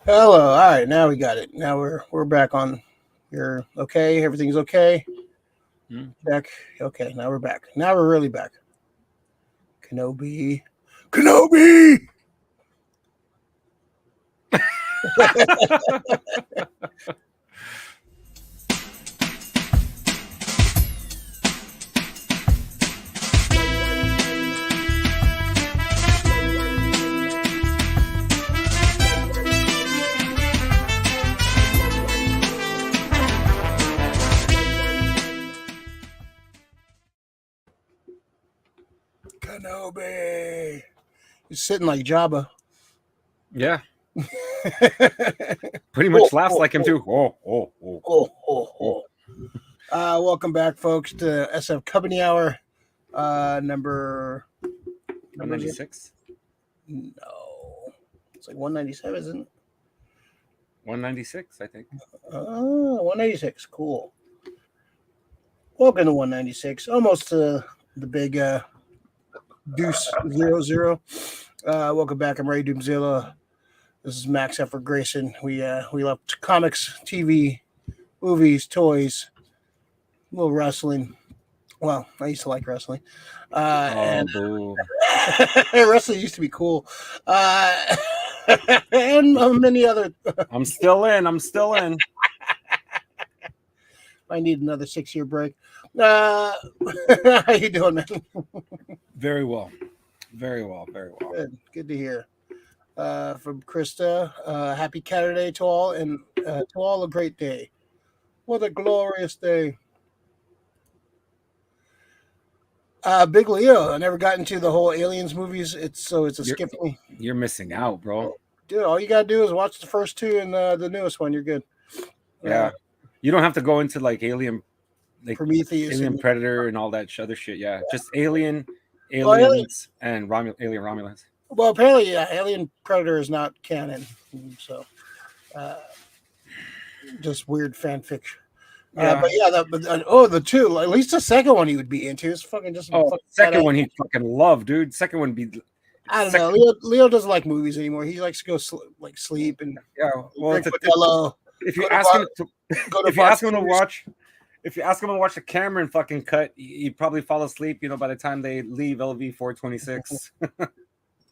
Hello. All right, now we got it. Now we're back on. You're okay. Everything's okay. Hmm? Back. Okay. Now we're back. Now we're really back. Kenobi. Kenobi. Kenobi. He's sitting like Jabba. Yeah, pretty much laughs like him too. Oh. Welcome back, folks, to SF Company Hour. Number 196, no, it's like 197, isn't it? 196, I think. 196. Cool. Welcome to 196. Almost to the big Deuce 00. Welcome back. I'm Ray Doomzilla. This is Max Effort Grayson. We love comics, TV, movies, toys, a little wrestling. Well, I used to like wrestling. And Boo. wrestling used to be cool. And many other. I'm still in. I need another 6-year break. How you doing, man? Very well. Good to hear. From Krista, happy Saturday to all, and to all a great day. What a glorious day. Big Leo. I never got into the whole Aliens movies. It's a skip for me. You're missing out, bro. Dude, all you gotta do is watch the first two and the newest one. You're good. Yeah. You don't have to go into like Alien, like Prometheus, Alien Predator, and all that other shit. Yeah, just Aliens, and Alien Romulus. Well, apparently, Alien Predator is not canon, so just weird fan fiction. Yeah. The two. At least the second one he would be into. It's fucking just. Second one he fucking loved, dude. Second one be. I don't know. Leo doesn't like movies anymore. He likes to go sleep and Well, if you ask him to watch the Cameron fucking cut, he'd probably fall asleep. By the time they leave LV 426.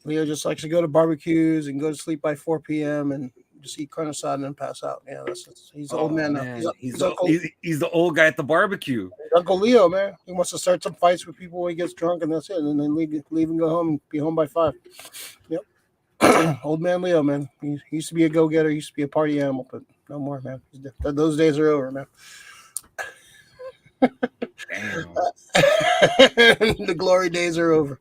Leo just likes to go to barbecues and go to sleep by 4 p.m. and just eat carne asada and then pass out. Yeah, he's the old man now. He's the old guy at the barbecue. Uncle Leo, man. He wants to start some fights with people when he gets drunk, and that's it. And then leave and go home and be home by 5. Yep. Old man Leo, man. He used to be a go-getter. He used to be a party animal, but no more, man. Those days are over, man. Damn. The glory days are over.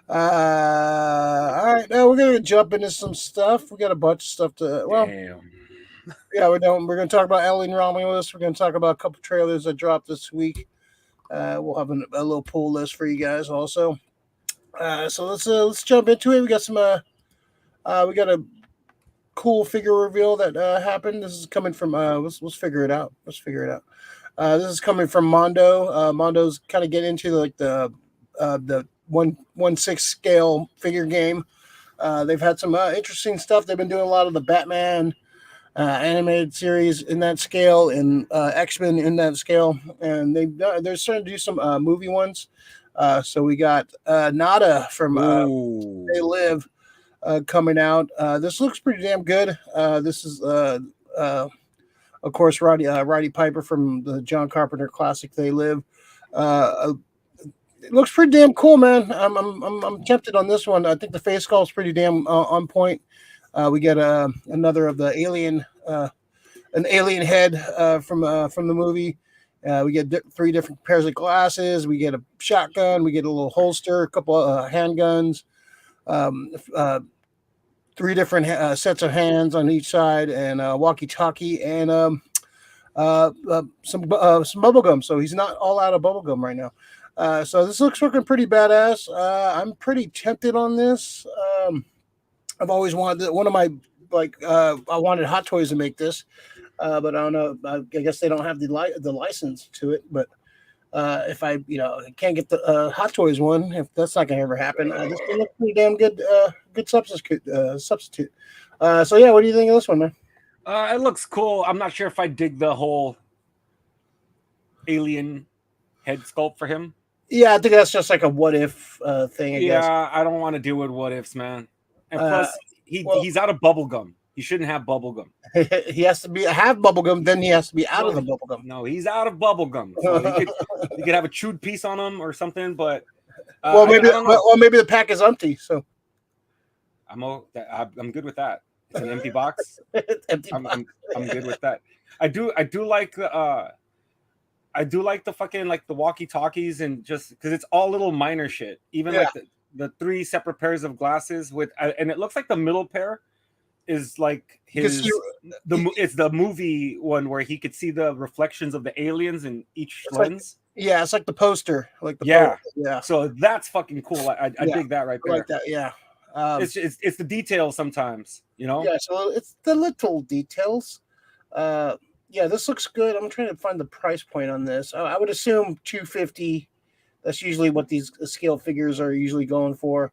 All right, now we're gonna jump into some stuff. We got a bunch of stuff to. Damn. Yeah, we're gonna talk about Alien Romulus. We're gonna talk about a couple trailers that dropped this week. We'll have a little pull list for you guys also. So let's jump into it. We got some. We got a cool figure reveal that happened. This is coming from. Let's figure it out. This is coming from Mondo. Mondo's kind of getting into the 1/6 scale figure game. They've had some interesting stuff. They've been doing a lot of the Batman animated series in that scale and X-Men in that scale, and they're starting to do some movie ones. So we got Nada from They Live coming out. This looks pretty damn good. This is of course Roddy Piper from the John Carpenter classic They Live. It looks pretty damn cool, man. I'm tempted on this one. I think the face sculpt's pretty damn on point. We get another of the alien, an alien head from the movie. We get 3 different pairs of glasses. We get a shotgun. We get a little holster, a couple of handguns, 3 different sets of hands on each side, and walkie-talkie, and some bubble gum. So he's not all out of bubble gum right now. So this looks looking pretty badass. I'm pretty tempted on this. I've always wanted one of my I wanted Hot Toys to make this, but I don't know. I guess they don't have the license to it. But if I can't get the Hot Toys one, if that's not gonna ever happen, this will look pretty damn good. Good substitute. So yeah, what do you think of this one, man? It looks cool. I'm not sure if I dig the whole alien head sculpt for him. Yeah, I think that's just like a what if thing. I guess. I don't want to deal with what ifs, man. And plus, he's out of bubblegum. He shouldn't have bubblegum. He has to have bubblegum, then he has to be out of the bubblegum. No, he's out of bubblegum. So he could have a chewed piece on him or something, but maybe the pack is empty. So I'm good with that. It's an empty box. Empty I'm box. I'm good with that. I do like the fucking like the walkie-talkies, and just because it's all little minor shit. Even like the 3 separate pairs of glasses with and it looks like the middle pair is like it's the movie one where he could see the reflections of the aliens in each lens. It's like the poster, like the poster. So that's fucking cool. I dig that right there. I like that. Yeah. It's the details sometimes, you know. Yeah, so it's the little details. This looks good. I'm trying to find the price point on this. I would assume $250. That's usually what these scale figures are usually going for.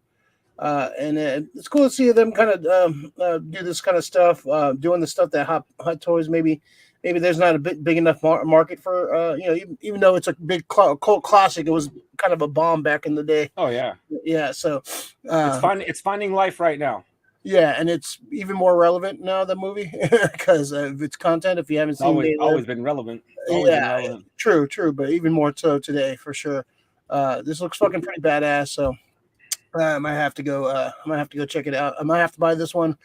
And it's cool to see them kind of do this kind of stuff, doing the stuff that Hot Toys maybe there's not a big enough market for. Even though it's a big cult classic, it was kind of a bomb back in the day. Oh yeah, yeah. So it's finding life right now. Yeah, and it's even more relevant now, the movie, because of its content. If you haven't seen it, always been relevant. True, but even more so today for sure. This looks fucking pretty badass. So I might have to go. I might have to go check it out. I might have to buy this one.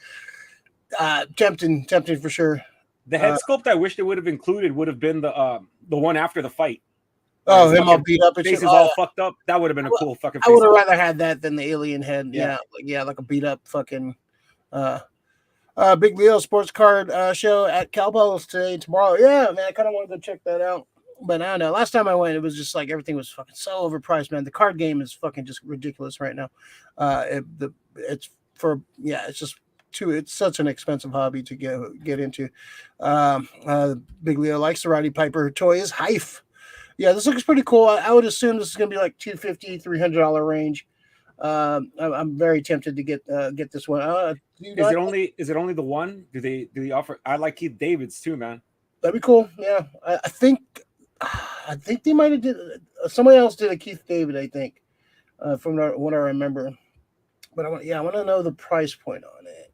Tempting for sure. The head sculpt I wish they would have included would have been the one after the fight. Oh, him all beat up and face is all fucked up. That would have been a cool fucking. I would have rather had that than the alien head. Like a beat up fucking. Big Leo sports card show at Cowbells tomorrow. Yeah, man, I kind of wanted to check that out, but I don't know. Last time I went, it was just like everything was fucking so overpriced, man. The card game is fucking just ridiculous right now. It's such an expensive hobby to get into. Big Leo likes the Roddy Piper toys. Hife. Yeah, this looks pretty cool. I would assume this is going to be like $250, $300 range. I'm very tempted to get this one. Is it only the one? Do they offer? I like Keith David's too, man. That'd be cool. Yeah, I think they might have did. Somebody else did a Keith David, I think, from what I remember. But I want to know the price point on it.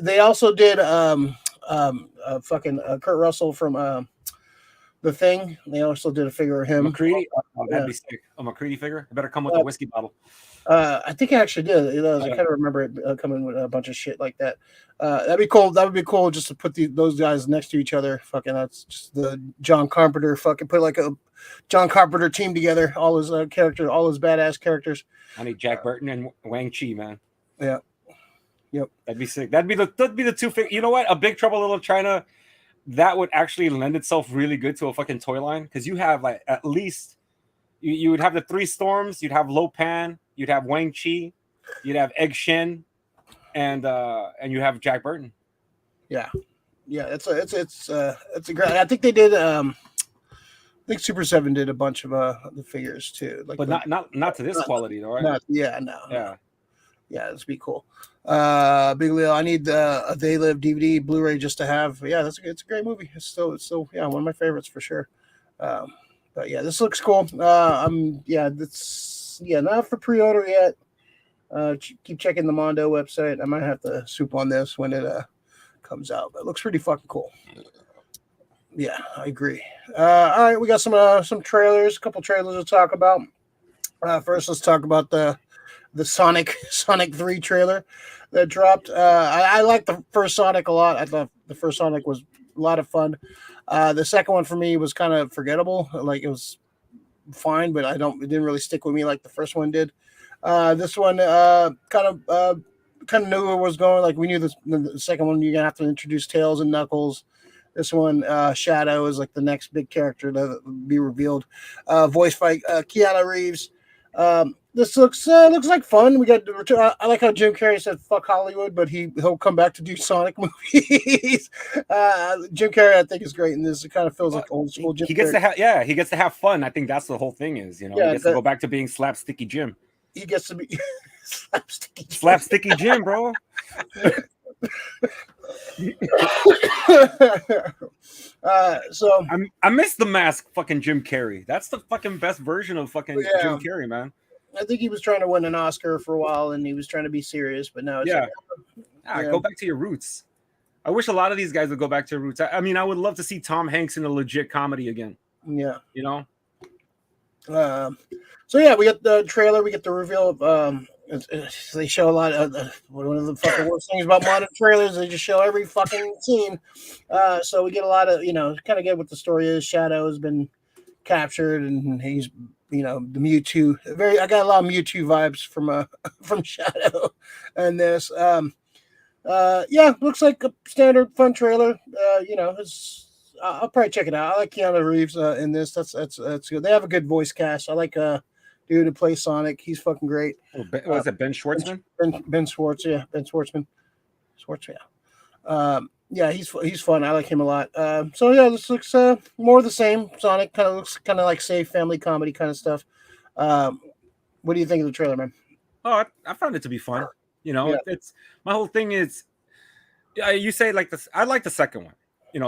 They also did fucking Kurt Russell from The Thing. They also did a figure of him. McCready? That'd be sick. A McCready figure? It better come with a whiskey bottle. I think I actually did. I kind of remember it coming with a bunch of shit like that. That'd be cool. That would be cool just to put those guys next to each other. Fucking, that's just the John Carpenter. Fucking put like a John Carpenter team together. All his characters, all his badass characters. I need Jack Burton and Wang Chi, man. Yeah. Yep. That'd be sick. That'd be the two. You know what? A Big Trouble in Little China. That would actually lend itself really good to a fucking toy line, because you have like at least you would have the 3 Storms, you'd have Lo Pan, you'd have Wang Chi, you'd have Egg Shen, and you have Jack Burton. Yeah, it's a great. I think they did. I think Super 7 did a bunch of the figures too, like, but not to this quality though, right? Yeah, this would be cool. Big Leo, I need a They Live DVD Blu-ray just to have. Yeah, it's a great movie. It's still one of my favorites for sure. But yeah, this looks cool. Not for pre-order yet. Keep checking the Mondo website. I might have to soup on this when it comes out, but it looks pretty fucking cool. Yeah, I agree. All right, we got some trailers, a couple trailers to talk about. First, let's talk about the Sonic 3 trailer that dropped. I like the first Sonic a lot. I thought the first Sonic was a lot of fun. The second one for me was kind of forgettable. Like, it was fine, but it didn't really stick with me like the first one did. This one kind of knew where it was going. Like, we knew the second one, you're gonna have to introduce Tails and Knuckles. This one, Shadow is like the next big character to be revealed. Voice by Keanu Reeves. This looks like fun. We got. I like how Jim Carrey said "fuck Hollywood," but he'll come back to do Sonic movies. Jim Carrey, I think, is great in this. It kind of feels like old school Jim. He gets to have fun. I think that's the whole thing is, he gets to go back to being slapsticky Jim. He gets to be slapsticky Jim, bro. So I miss the mask, fucking Jim Carrey. That's the fucking best version of fucking Jim Carrey, man. I think he was trying to win an Oscar for a while, and he was trying to be serious, but now it's go back to your roots. I wish a lot of these guys would go back to their roots. I mean, I would love to see Tom Hanks in a legit comedy again. Yeah, you know. So yeah, we got the trailer. We get the reveal of they show a lot of one of the fucking worst things about modern trailers. They just show every fucking scene. So we get a lot of kind of get what the story is. Shadow has been captured, and he's the Mewtwo. I got a lot of Mewtwo vibes from Shadow, and this. Looks like a standard fun trailer. I'll probably check it out. I like Keanu Reeves in this. That's good. They have a good voice cast. I like dude who plays Sonic. He's fucking great. Was it Ben Schwartzman? Ben Schwartz, yeah. Ben Schwartzman. Yeah. He's fun. I like him a lot. This looks more of the same. Sonic looks kind of like safe family comedy kind of stuff. What do you think of the trailer, man? Oh, I found it to be fun. It's my whole thing is. You say like this. I like the second one.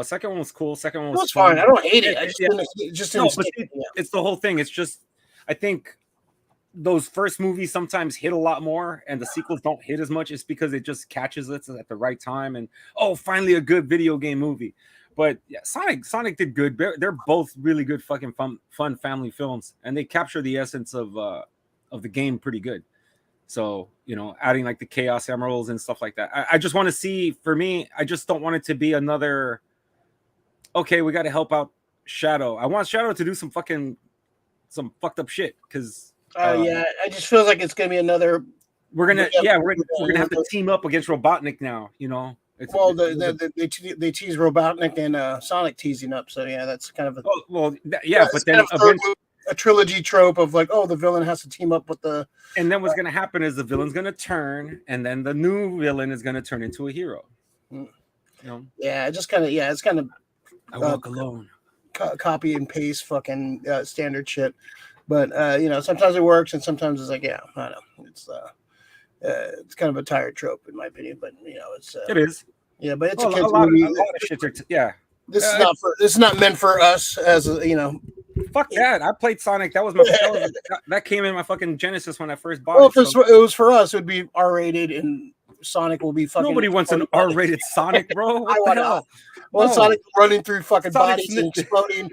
Second one was cool. Second one was fine. I don't hate it. It's the whole thing. It's just I think those first movies sometimes hit a lot more, and the sequels don't hit as much. It's because it just catches us at the right time, and finally a good video game movie. But yeah, Sonic did good. They're both really good, fucking fun family films, and they capture the essence of the game pretty good. So, adding like the Chaos Emeralds and stuff like that. I just want to see. For me, I just don't want it to be another. Okay, we got to help out Shadow. I want Shadow to do some fucked up shit because. I just feel like it's gonna be another. We're gonna have to team up against Robotnik now. They tease Robotnik and Sonic teasing up. So yeah, that's kind of but then a trilogy trope of like, the villain has to team up with the. And then what's gonna happen is the villain's gonna turn, and then the new villain is gonna turn into a hero. Yeah, it's kind of. I walk alone. Copy and paste, fucking standard shit. But sometimes it works, and sometimes it's like, I don't know. It's kind of a tired trope in my opinion. But it is. Yeah, but it's a kid's movie. A lot of shit. This is not meant for us as Fuck that! I played Sonic. That was that came in my fucking Genesis when I first bought it. Well, if it was for us, it would be R-rated, and Sonic will be fucking. Nobody wants an R-rated Sonic, bro. What the hell? Well, Sonic running through fucking bodies and exploding.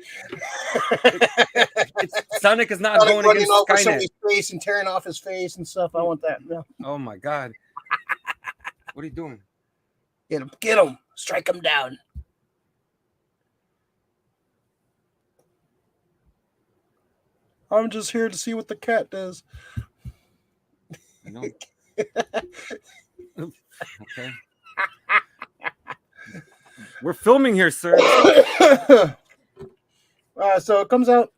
Sonic is not going against Skynet. Somebody's face and tearing off his face and stuff. I want that. Yeah. Oh my god! What are you doing? Get him! Strike him down. I'm just here to see what the cat does. I know. Okay. We're filming here, sir. So it comes out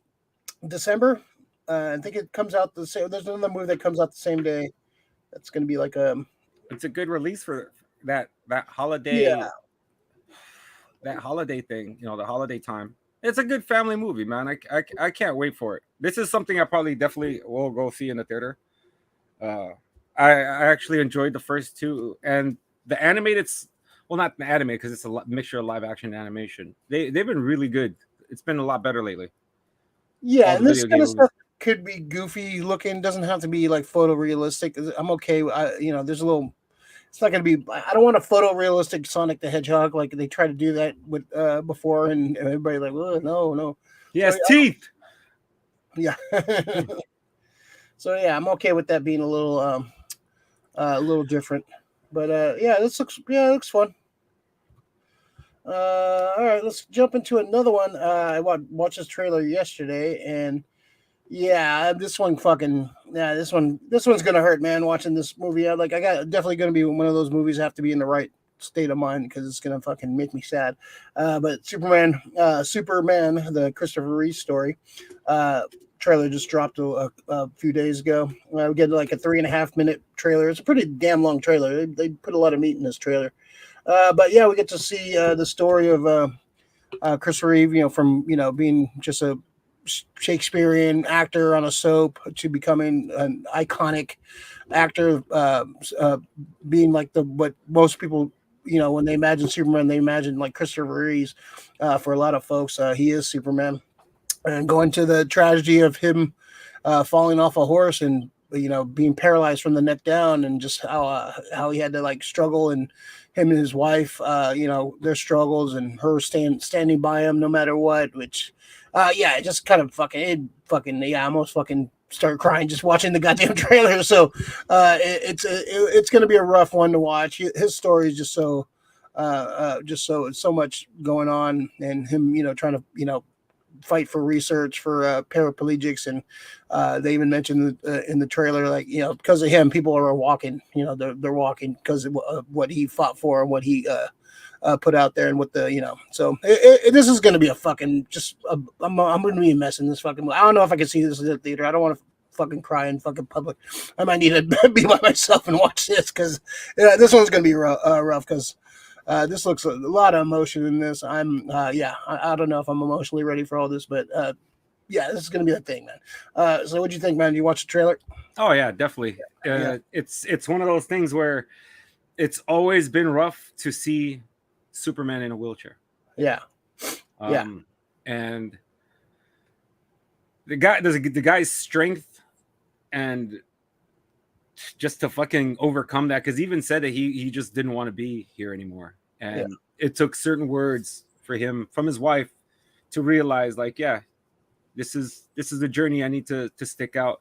December. I think it comes out the same. There's another movie that comes out the same day. That's going to be like It's a good release for that holiday. Yeah. That holiday thing. The holiday time. It's a good family movie, man. I can't wait for it. This is something I probably definitely will go see in the theater. I actually enjoyed the first two, and the animated. Well, not the anime because it's a mixture of live action and animation. They've been really good. It's been a lot better lately. Yeah, and this kind of stuff could be goofy looking. Doesn't have to be like photorealistic. I'm okay. There's a little. It's not going to be. I don't want a photorealistic Sonic the Hedgehog like they tried to do that with before, and everybody like, oh, no. He has teeth. Yeah. So yeah, I'm okay with that being a little different. But it looks fun. All right, let's jump into another one. I watched this trailer yesterday, and this one's gonna hurt, man. Watching this movie, definitely gonna be one of those movies. I have to be in the right state of mind because it's gonna fucking make me sad. But Superman, the Christopher Reeve story. Trailer just dropped a few days ago. We get like a 3.5 minute trailer. It's a pretty damn long trailer. They put a lot of meat in this trailer. But yeah, we get to see the story of Christopher Reeve, from being just a Shakespearean actor on a soap to becoming an iconic actor, being like what most people when they imagine Superman, they imagine like Christopher Reeve. For a lot of folks, he is Superman, and going to the tragedy of him falling off a horse and being paralyzed from the neck down, and just how he had to like struggle, and him and his wife, their struggles, and her standing by him no matter what. Which, it just kind of I almost fucking start crying just watching the goddamn trailer. So it's going to be a rough one to watch. His story is just so much going on, and him trying to fight for research for paraplegics, and they even mentioned in the trailer, like because of him people are walking, they're walking because of what he fought for and what he put out there, and what so this is going to be a fucking I'm going to be a mess in this fucking movie. I don't know if I can see this in the theater. I don't want to fucking cry in fucking public. I might need to be by myself and watch this, because this one's going to be rough, because this looks a lot of emotion in this. I don't know if I'm emotionally ready for all this, but this is going to be a thing, man. So what'd you think, man? Did you watch the trailer? Oh yeah, definitely. It's one of those things where it's always been rough to see Superman in a wheelchair. Yeah. And the guy's strength, and just to fucking overcome that, because he even said that he just didn't want to be here anymore, and it took certain words for him from his wife to realize, like, this is the journey I need to stick out.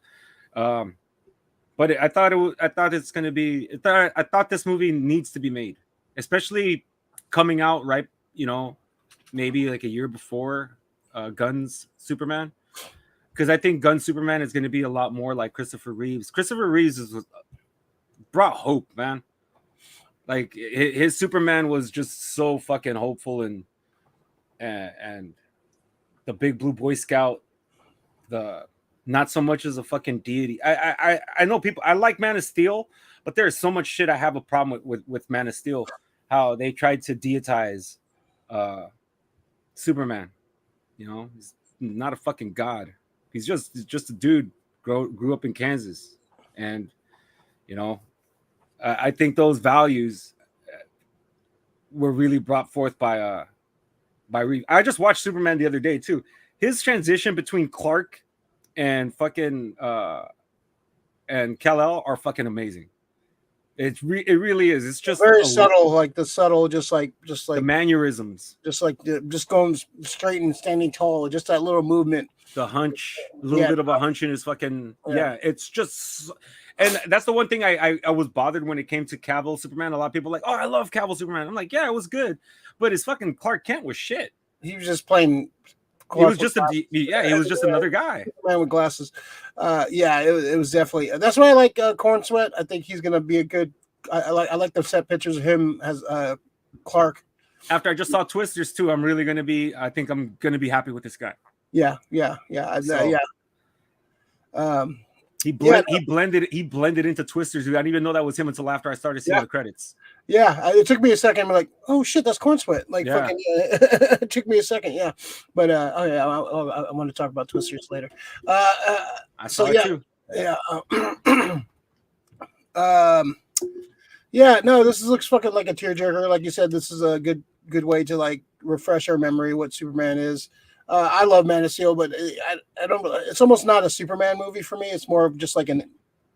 But I thought it's going to be. I thought this movie needs to be made, especially coming out right, maybe like a year before Gunn's Superman, because I think Gunn's Superman is going to be a lot more like Christopher Reeves. Christopher Reeves brought hope, man. Like his Superman was just so fucking hopeful, and the big blue Boy Scout, the not so much as a fucking deity. I know people. I like Man of Steel, but there's so much shit I have a problem with Man of Steel. How they tried to deitize Superman. He's not a fucking god. He's just a dude grew up in Kansas, and I think those values were really brought forth by Reeve. I just watched Superman the other day too. His transition between Clark and fucking and Kal-El are fucking amazing. It really is. It's just very subtle, like just like the mannerisms, just going straight and standing tall, just that little movement, the hunch, a little bit of a hunch in his fucking It's just, and that's the one thing I was bothered when it came to Cavill Superman. A lot of people were like, oh, I love Cavill Superman. I'm like, yeah, it was good, but his fucking Clark Kent was shit. He was just playing. He was just another guy. Man with glasses. It was definitely. That's why I like Corn Sweat. I think he's gonna be a good. I like the set pictures of him as Clark. After I just saw Twisters too, I think I'm gonna be happy with this guy. He blended into Twisters. I didn't even know that was him until after I started seeing the credits. Yeah, it took me a second. I'm like, oh shit, that's Corn Sweat. Like, fucking, it took me a second. Yeah, but I want to talk about Twisters later. I saw it too. No, this looks fucking like a tearjerker. Like you said, this is a good way to like refresh our memory what Superman is. I love Man of Steel, but I don't. It's almost not a Superman movie for me. It's more of just like an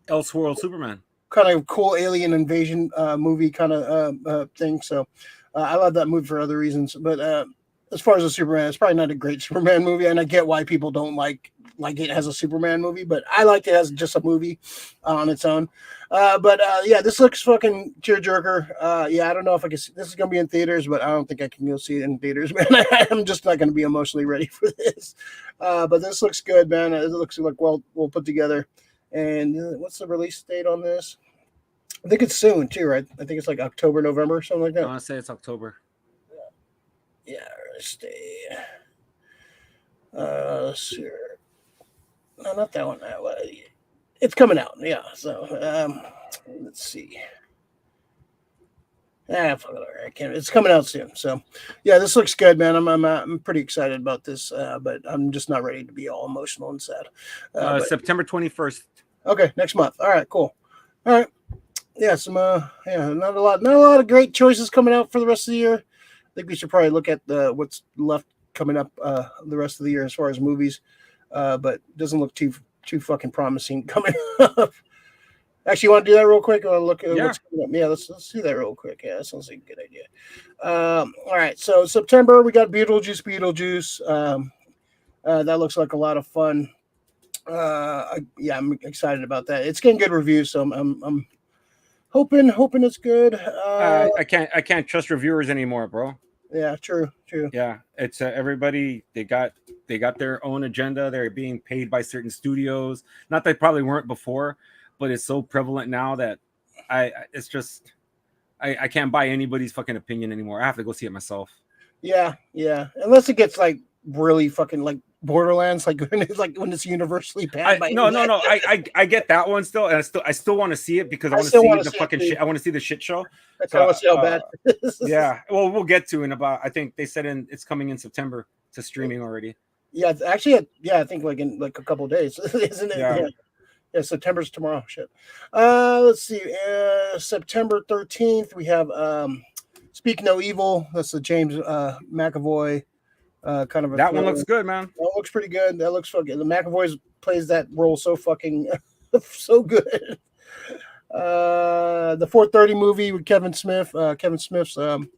Elseworld Superman, kind of cool alien invasion movie kind of thing. So I love that movie for other reasons. But as far as a Superman, it's probably not a great Superman movie, and I get why people don't like it as a Superman movie, but I liked it as just a movie on its own. This looks fucking tearjerker. I don't know if I can see this is gonna be in theaters, but I don't think I can go see it in theaters, man. I'm just not gonna be emotionally ready for this. But this looks good, man. It looks like well put together. And what's the release date on this? I think it's soon too, right? I think it's like October, November, something like that. I want to say it's October. Yeah, stay. Let's see. No, not that one. It's coming out. Yeah. So let's see. It's coming out soon. So yeah, this looks good, man. I'm pretty excited about this, but I'm just not ready to be all emotional and sad. September 21st. Okay, next month. All right, cool. All right. yeah, not a lot of great choices coming out for the rest of the year. I think we should probably look at what's left coming up the rest of the year as far as movies, but it doesn't look too fucking promising coming up. Actually, you want to do that real quick? Or look at what's coming up. Yeah, let's do that real quick. Yeah, that sounds like a good idea. All right, so September we got Beetlejuice. That looks like a lot of fun. I'm excited about that. It's getting good reviews, so I'm hoping it's good. I can't trust reviewers anymore, bro. Yeah, true. Yeah, it's everybody. They got their own agenda. They're being paid by certain studios. Not that they probably weren't before, but it's so prevalent now that it's just I can't buy anybody's fucking opinion anymore. I have to go see it myself. Yeah. Unless it gets like really fucking like Borderlands, like when it's universally banned. No. I get that one still, and I still want to see it because I want to see the fucking shit. I want to see the shit show. I want to see how bad it is. Yeah. Well, we'll get to in about. I think they said it's coming in September to streaming already. Yeah, actually, I think like in like a couple of days, isn't it? Yeah, September's tomorrow. Shit. Let's see. September 13th, we have Speak No Evil. That's the James McAvoy. Kind of that one looks good, man. That looks pretty good. That looks fucking. The McAvoy plays that role so fucking so good. The 4:30 movie with Kevin Smith. Kevin Smith's kind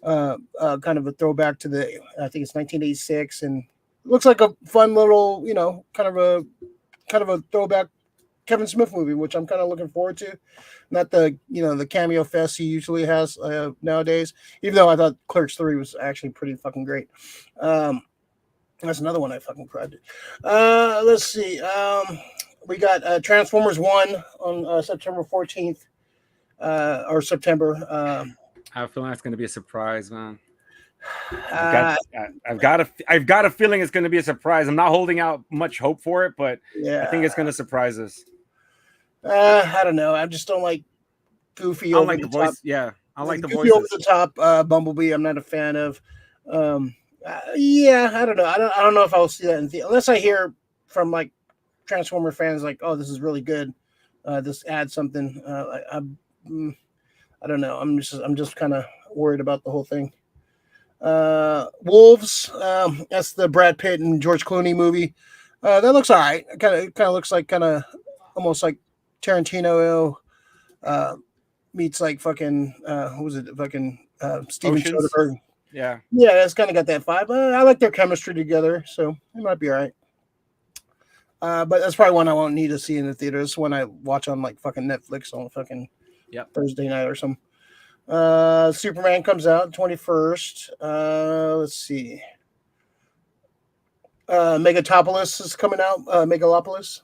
of a throwback to I think it's 1986, and looks like a fun little, kind of a throwback Kevin Smith movie, which I'm kind of looking forward to. Not the cameo fest he usually has nowadays, even though I thought Clerks 3 was actually pretty fucking great. That's another one I fucking cried. Let's see. We got Transformers 1 on September 14th or September. I have a feeling that's going to be a surprise, man. I've got a feeling it's going to be a surprise. I'm not holding out much hope for it, but I think it's going to surprise us. I don't know. I just don't like goofy. I don't like the voice. Yeah, I like the voice over the top. Bumblebee, I'm not a fan of. Yeah, I don't know. I don't know if I'll see that unless I hear from like Transformer fans like, "Oh, this is really good. This adds something." I don't know. I'm just kind of worried about the whole thing. Wolves. That's the Brad Pitt and George Clooney movie. That looks all right. It kind of looks like almost like Tarantino meets like fucking who was it? Fucking Steven Soderbergh. Yeah, it's kind of got that vibe. I like their chemistry together, so it might be all right. But that's probably one I won't need to see in the theaters. One I watch on like fucking Netflix on fucking Thursday night or something. Superman comes out 21st. Let's see. Megalopolis is coming out. Megalopolis.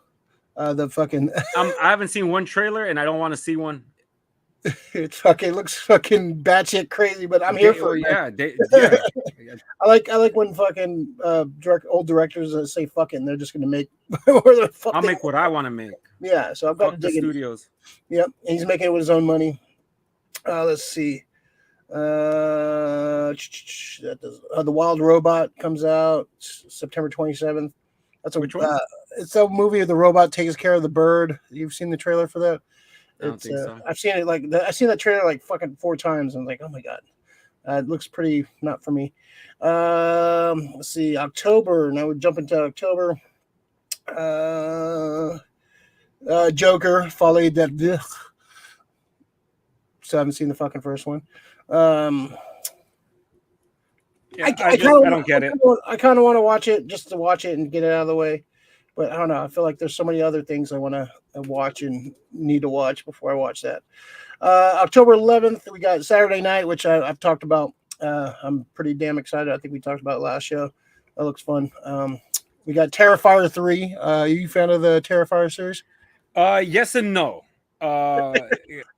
The fucking. I haven't seen one trailer, and I don't want to see one. It looks fucking batshit crazy, but I'm here for it. Yeah. I like when fucking old directors say fucking. They're just gonna make. I'll make what I want to make. Yeah, so I've got to dig the studios. Yep, and he's making it with his own money. Let's see. The Wild Robot comes out September 27th. That's which one? It's a movie of the robot takes care of the bird. You've seen the trailer for that? I don't think so. I've seen it I've seen that trailer like fucking 4 times. I'm like, oh my god, it looks pretty not for me. Let's see, October. Now we jump into October. Joker, Folie de Deux. So I haven't seen the fucking first one. I don't get it. I kind of want to watch it just to watch it and get it out of the way. But I don't know. I feel like there's so many other things I want to watch and need to watch before I watch that. October 11th, we got Saturday Night, which I've talked about. I'm pretty damn excited. I think we talked about it last show. That looks fun. We got Terrifier 3. Are you a fan of the Terrifier series? Yes and no. A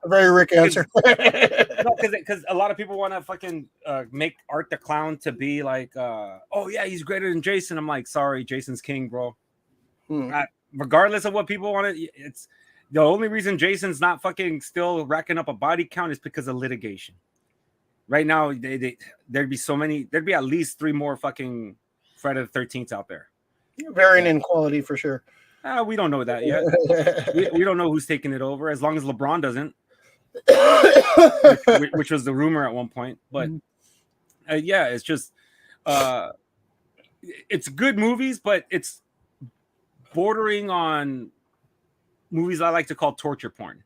very Rick answer. Because a lot of people want to fucking make Art the Clown to be like, oh yeah, he's greater than Jason. I'm like, sorry, Jason's king, bro. Regardless of what people want to, it's the only reason Jason's not fucking still racking up a body count is because of litigation. Right now, there'd be at least 3 more fucking Friday the 13th out there. Varying in quality for sure. We don't know that yet. we don't know who's taking it over. As long as LeBron doesn't. which was the rumor at one point. But yeah, it's just it's good movies, but it's bordering on movies I like to call torture porn.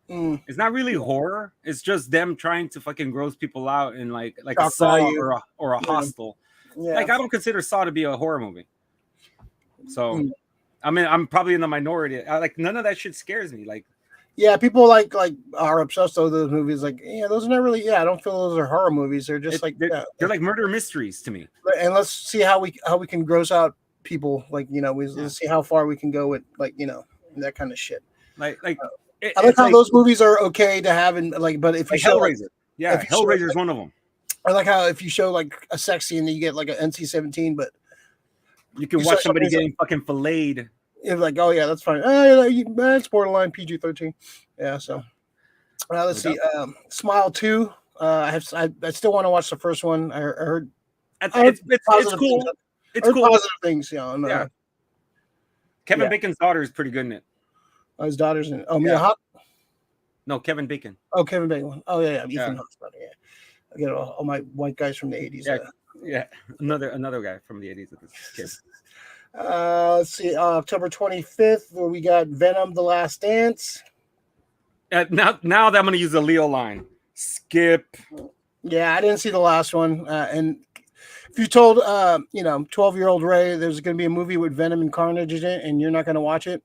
It's not really horror. It's just them trying to fucking gross people out in like a Saw or a Hostel. Yeah. Like I don't consider Saw to be a horror movie. So I mean, I'm probably in the minority. Like none of that shit scares me. Like yeah, people like are obsessed with those movies. Like yeah, those are not really. Yeah, I don't feel those are horror movies. They're just they're like murder mysteries to me. And let's see how we can gross out people. Like let's see how far we can go with like that kind of shit. Like. I like how those movies are okay to have in but if you show Hellraiser, Hellraiser is one of them. I like how if you show like a sex scene, you get like an NC-17, but you can watch somebody getting fucking filleted. It's like, oh yeah, that's fine. It's borderline PG-13. Yeah, so let's see. Smile 2. I still want to watch the first one. I heard it's cool. It's cool. Positive things, yeah. Kevin Bacon's daughter is pretty good in it. Oh, his daughter's in it. Oh, Mia Hawke? No, Kevin Bacon. Oh, Kevin Bacon. Oh, yeah. Ethan Hawke's daughter, yeah. I get all my white guys from the 80s. Yeah. Another guy from the 80s with this kid. Let's see. October 25th, where we got Venom: The Last Dance. Now that I'm going to use the Leo line. Skip. Yeah, I didn't see the last one. And if you told, 12-year-old Ray there's going to be a movie with Venom and Carnage in it, and you're not going to watch it,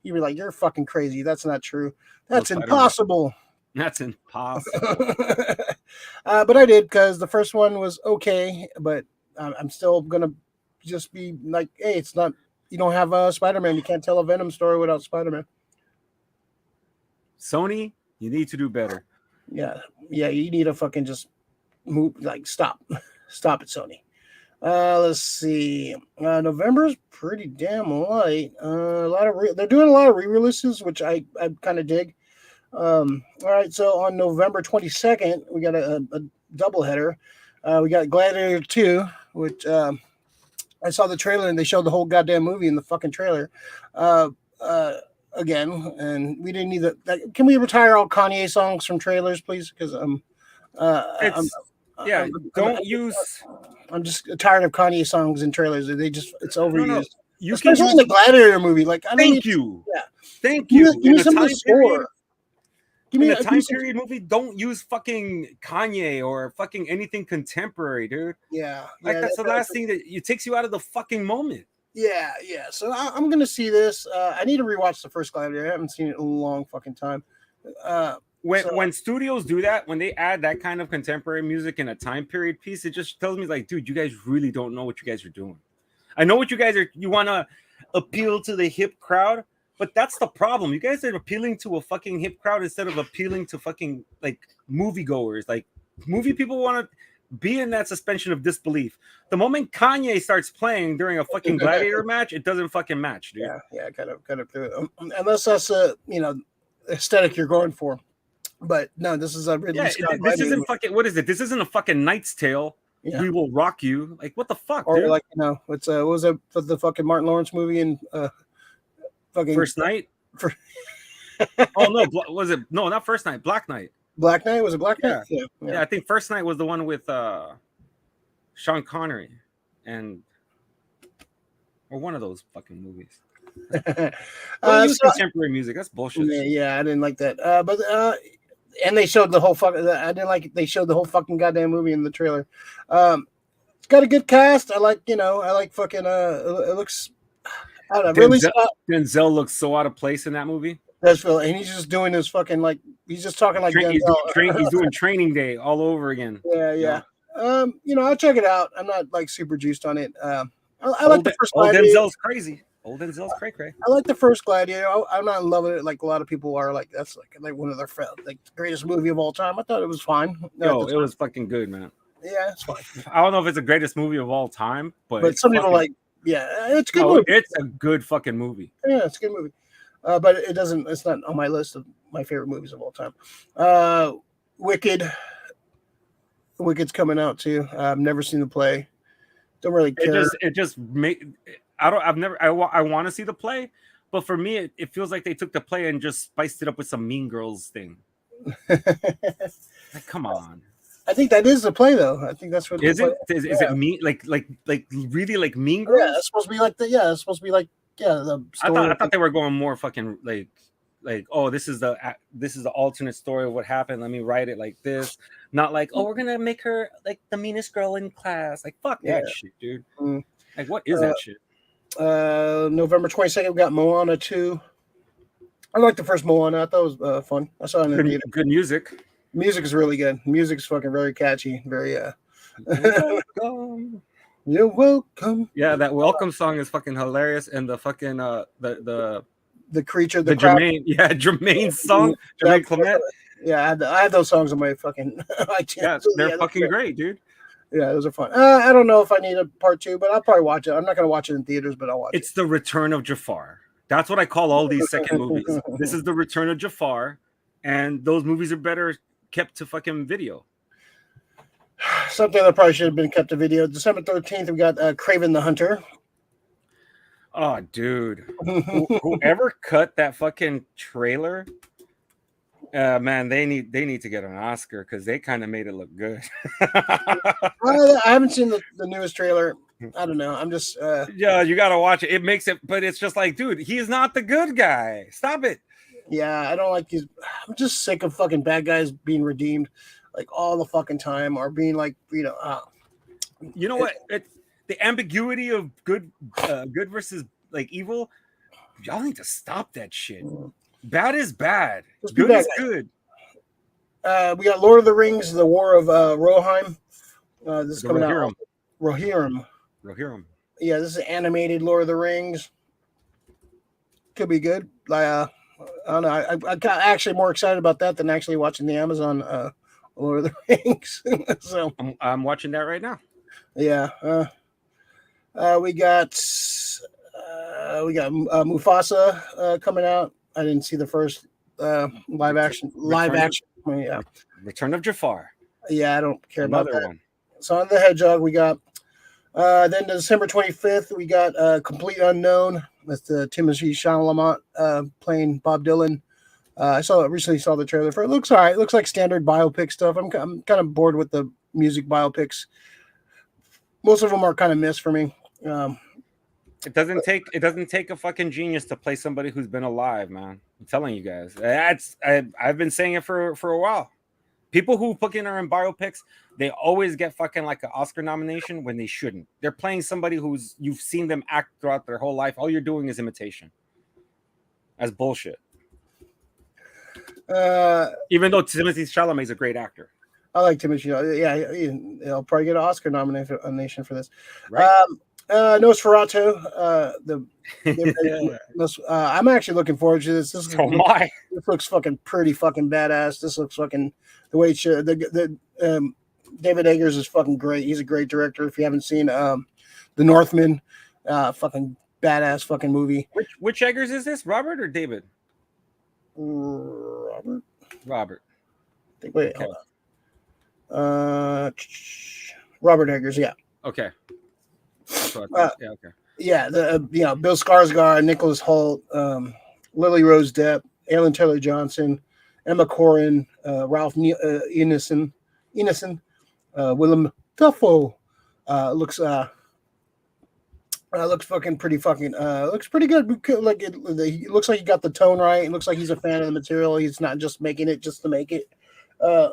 you'd be like, you're fucking crazy. That's not true. That's impossible. That's impossible. But I did because the first one was okay, but I'm still going to just be like, hey, it's not, you don't have Spider-Man. You can't tell a Venom story without Spider-Man. Sony, you need to do better. Yeah, you need to fucking just move, like, stop it, Sony. Let's see. November's pretty damn light. They're doing a lot of re-releases, which I kind of dig. All right, so on November 22nd, we got a doubleheader. We got Gladiator 2, which I saw the trailer and they showed the whole goddamn movie in the fucking trailer. Again, and we didn't need that. Can we retire all Kanye songs from trailers, please? Because I'm just tired of Kanye songs and trailers. It's overused. No. Especially in the Gladiator movie. Like, thank you. Give me some of the score. In a time period movie, don't use fucking Kanye or fucking anything contemporary, dude. Yeah. That's the last thing that it takes you out of the fucking moment. Yeah. So I'm gonna see this. I need to rewatch the first Gladiator. I haven't seen it in a long fucking time. When studios do that, when they add that kind of contemporary music in a time period piece, it just tells me like, dude, you guys really don't know what you guys are doing. I know what you guys are. You want to appeal to the hip crowd, but that's the problem. You guys are appealing to a fucking hip crowd instead of appealing to fucking like moviegoers. Like movie people want to be in that suspension of disbelief. The moment Kanye starts playing during a fucking Gladiator match, it doesn't fucking match, dude. Yeah, kind of. Unless that's aesthetic you're going for. But no, this is a Ridley Scott. This isn't fucking. What is it? This isn't a fucking Knight's Tale. Yeah. We will rock you. Like what the fuck? Or dude? Like what was that? The fucking Martin Lawrence movie and fucking First Night. Oh no, was it? No, not First Night. Black Knight. Black Knight, was it Black Knight? Yeah. I think First Night was the one with Sean Connery or one of those fucking movies. Contemporary music. That's bullshit. Yeah, I didn't like that. But and they showed the whole fucking. I didn't like it. They showed the whole fucking goddamn movie in the trailer. It's got a good cast. I like fucking. It looks. I don't know. Really, Denzel looks so out of place in that movie. That's Phil, and he's just doing this fucking like he's just talking like he's doing Training Day all over again. Yeah. I'll check it out. I'm not like super juiced on it. I like the first Gladiator. Denzel's crazy. Old Denzel's cray. I like the first Gladiator. I'm not in love with it like a lot of people are. Like that's like one of their the greatest movie of all time. I thought it was fine. No, it was fucking good, man. Yeah, it's fine. I don't know if it's the greatest movie of all time, but some people like. Yeah, it's a good movie. It's a good fucking movie. Yeah, it's a good movie. But it's not on my list of my favorite movies of all time. Wicked's coming out too. I've never seen the play. Don't really care. I want to see the play, but for me, it feels like they took the play and just spiced it up with some Mean Girls thing. Like, come on. I think that is the play, though. I think that's what Is the play. it? Is it mean like really like Mean Yeah, Girls? it's supposed to be like the. Yeah, it's supposed to be like the story. I thought they were going more fucking like oh this is the alternate story of what happened. Let me write it like this, not like oh we're gonna make her like the meanest girl in class. Like fuck that shit, dude. Like what is that shit? November 22nd, we got Moana 2. I like the first Moana. I thought it was fun. I saw it in the theater. Good music. Music is really good. Music's fucking very catchy. Very welcome. You're welcome. Yeah, that welcome song is fucking hilarious, and the fucking the creature, Jermaine's song, Jermaine Clement. Yeah, I had those songs on my fucking. Yeah, they're fucking great, dude. Yeah, those are fun. I don't know if I need a part 2, but I'll probably watch it. I'm not gonna watch it in theaters, but I'll watch it. It's the return of Jafar. That's what I call all these second movies. This is the return of Jafar, and those movies are better kept to fucking video. Something that probably should have been kept to video. December 13th, we got Kraven the Hunter. Oh, dude. Whoever cut that fucking trailer, man, they need to get an Oscar because they kind of made it look good. I haven't seen the newest trailer. I don't know. I'm just yeah, you gotta watch it. It makes it, but it's just like, dude, he's not the good guy. Stop it. Yeah, I don't like these. I'm just sick of fucking bad guys being redeemed like all the fucking time, or being like, you know what? The ambiguity of good versus like evil. Y'all need to stop that shit. Bad is bad. Good is good. We got Lord of the Rings: The War of Rohirrim. This is coming out. Rohirrim. Yeah, this is animated Lord of the Rings. Could be good. I don't know. I got actually more excited about that than actually watching the Amazon Lord of the Rings. So I'm watching that right now. Yeah. We got Mufasa coming out. I didn't see the first live action. Yeah. Return of Jafar. Yeah, I don't care about that. One. Sonic the Hedgehog. We got. Then December 25th, we got Complete Unknown with Timothée Chalamet playing Bob Dylan. I recently saw the trailer for it. Looks all right. Looks like standard biopic stuff. I'm kind of bored with the music biopics. Most of them are kind of missed for me. It doesn't take a fucking genius to play somebody who's been alive, man. I'm telling you guys. I've been saying it for a while. People who fucking are in biopics, they always get fucking like an Oscar nomination when they shouldn't. They're playing somebody who's you've seen them act throughout their whole life. All you're doing is imitation. That's bullshit. Even though Timothée Chalamet is a great actor. I like Timothée. Yeah, he'll probably get an Oscar nomination for this. Right. Nosferatu. I'm actually looking forward to this. This looks fucking pretty fucking badass. This looks fucking the way it should. David Eggers is fucking great. He's a great director. If you haven't seen The Northman, fucking badass fucking movie. Which Eggers is this? Robert or David? Robert. Wait, hold on. Robert Eggers, yeah. Okay. Okay. Yeah, Bill Skarsgård, Nicholas Hoult, Lily Rose Depp, Alan Taylor Johnson, Emma Corrin, Ralph Ineson, Willem Dafoe. Looks fucking pretty fucking. Looks pretty good. Like it looks like he got the tone right. It looks like he's a fan of the material. He's not just making it just to make it. I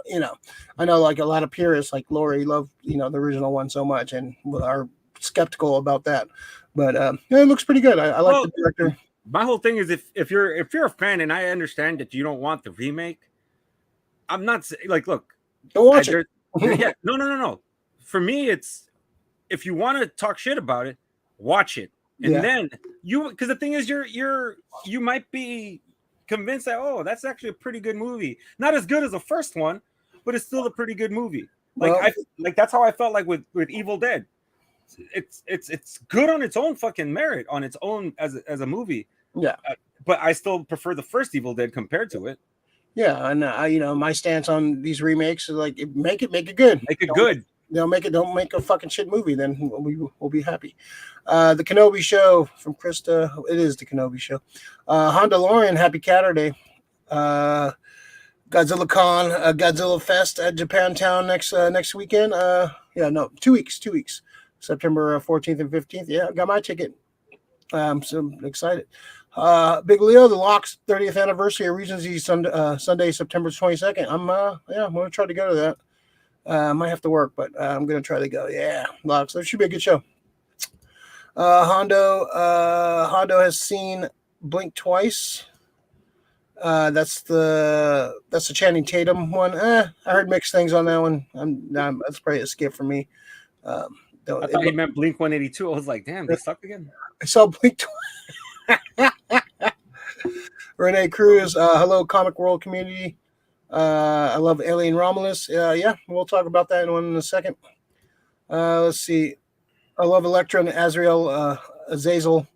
know like a lot of purists like Lori love the original one so much and are skeptical about that, but it looks pretty good. I like the director. My whole thing is if you're a fan, and I understand that you don't want the remake, I'm not like, look, don't watch it. Yeah, no. For me, it's if you want to talk shit about it, watch it, and then because the thing is, you might be convinced that that's actually a pretty good movie. Not as good as the first one, but it's still a pretty good movie. That's how I felt like with Evil Dead. It's good on its own fucking merit, on its own as a movie. Yeah, but I still prefer the first Evil Dead compared to it. Yeah, and my stance on these remakes is like make it good. Make it good. Don't make a fucking shit movie. Then we'll be happy. The Kenobi Show from Krista. It is the Kenobi Show. Honda Lorian, Happy Saturday. Godzilla Con, Godzilla Fest at Japantown next weekend. Yeah, no, 2 weeks, 2 weeks, September 14th and 15th. Yeah, got my ticket. So I'm excited. Big Leo, the Locks 30th anniversary of Regency Sunday, September 22nd. I'm gonna try to go to that. I might have to work, but I'm gonna try to go. Yeah, Locks. That should be a good show. Hondo has seen Blink twice. That's the Channing Tatum one. I heard mixed things on that one. That's probably a skip for me. I thought he meant Blink 182. I was like, damn, they suck again. I saw Blink twice. Renee Cruz, hello, Comic World community. I love Alien Romulus. Yeah, we'll talk about that in a second. Let's see. I love Elektra and Azrael Azazel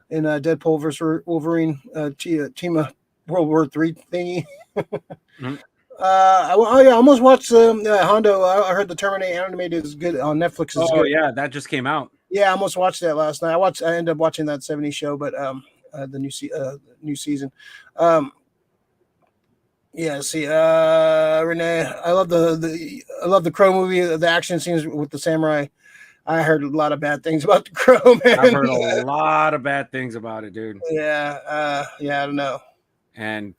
in Deadpool vs. Wolverine team of World War III thingy. Mm-hmm. I almost watched Hondo. I heard the Terminator animated is good on Netflix. Oh yeah, that just came out. Yeah, I almost watched that last night. I ended up watching that 70s show, but the new season. Yeah, see, Renee, I love the Crow movie, the action scenes with the samurai. I heard a lot of bad things about the Crow, man. I've heard a lot of bad things about it, dude. Yeah, I don't know. And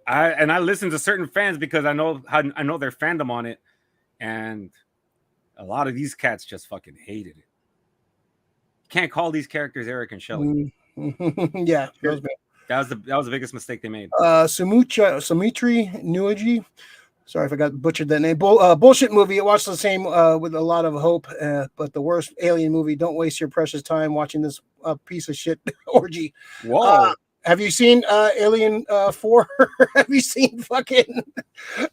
I listen to certain fans because I know their fandom on it, and a lot of these cats just fucking hated it. Can't call these characters Eric and Shelley. Yeah, that was the biggest mistake they made. Sumitri Nuaji. Sorry if I got butchered that name. Bullshit movie. I watched the same with a lot of hope, but the worst alien movie. Don't waste your precious time watching this piece of shit orgy. Whoa. Have you seen Alien 4? Have you seen fucking?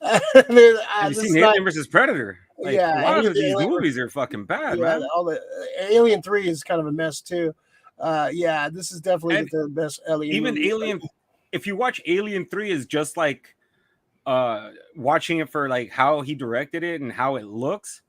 Have you seen Alien versus Predator? Like, yeah, a lot of these movies are fucking bad, man. All the Alien 3 is kind of a mess too. Yeah, this is definitely the best Alien. Even movie. Alien, if you watch Alien 3, is just like watching it for like how he directed it and how it looks.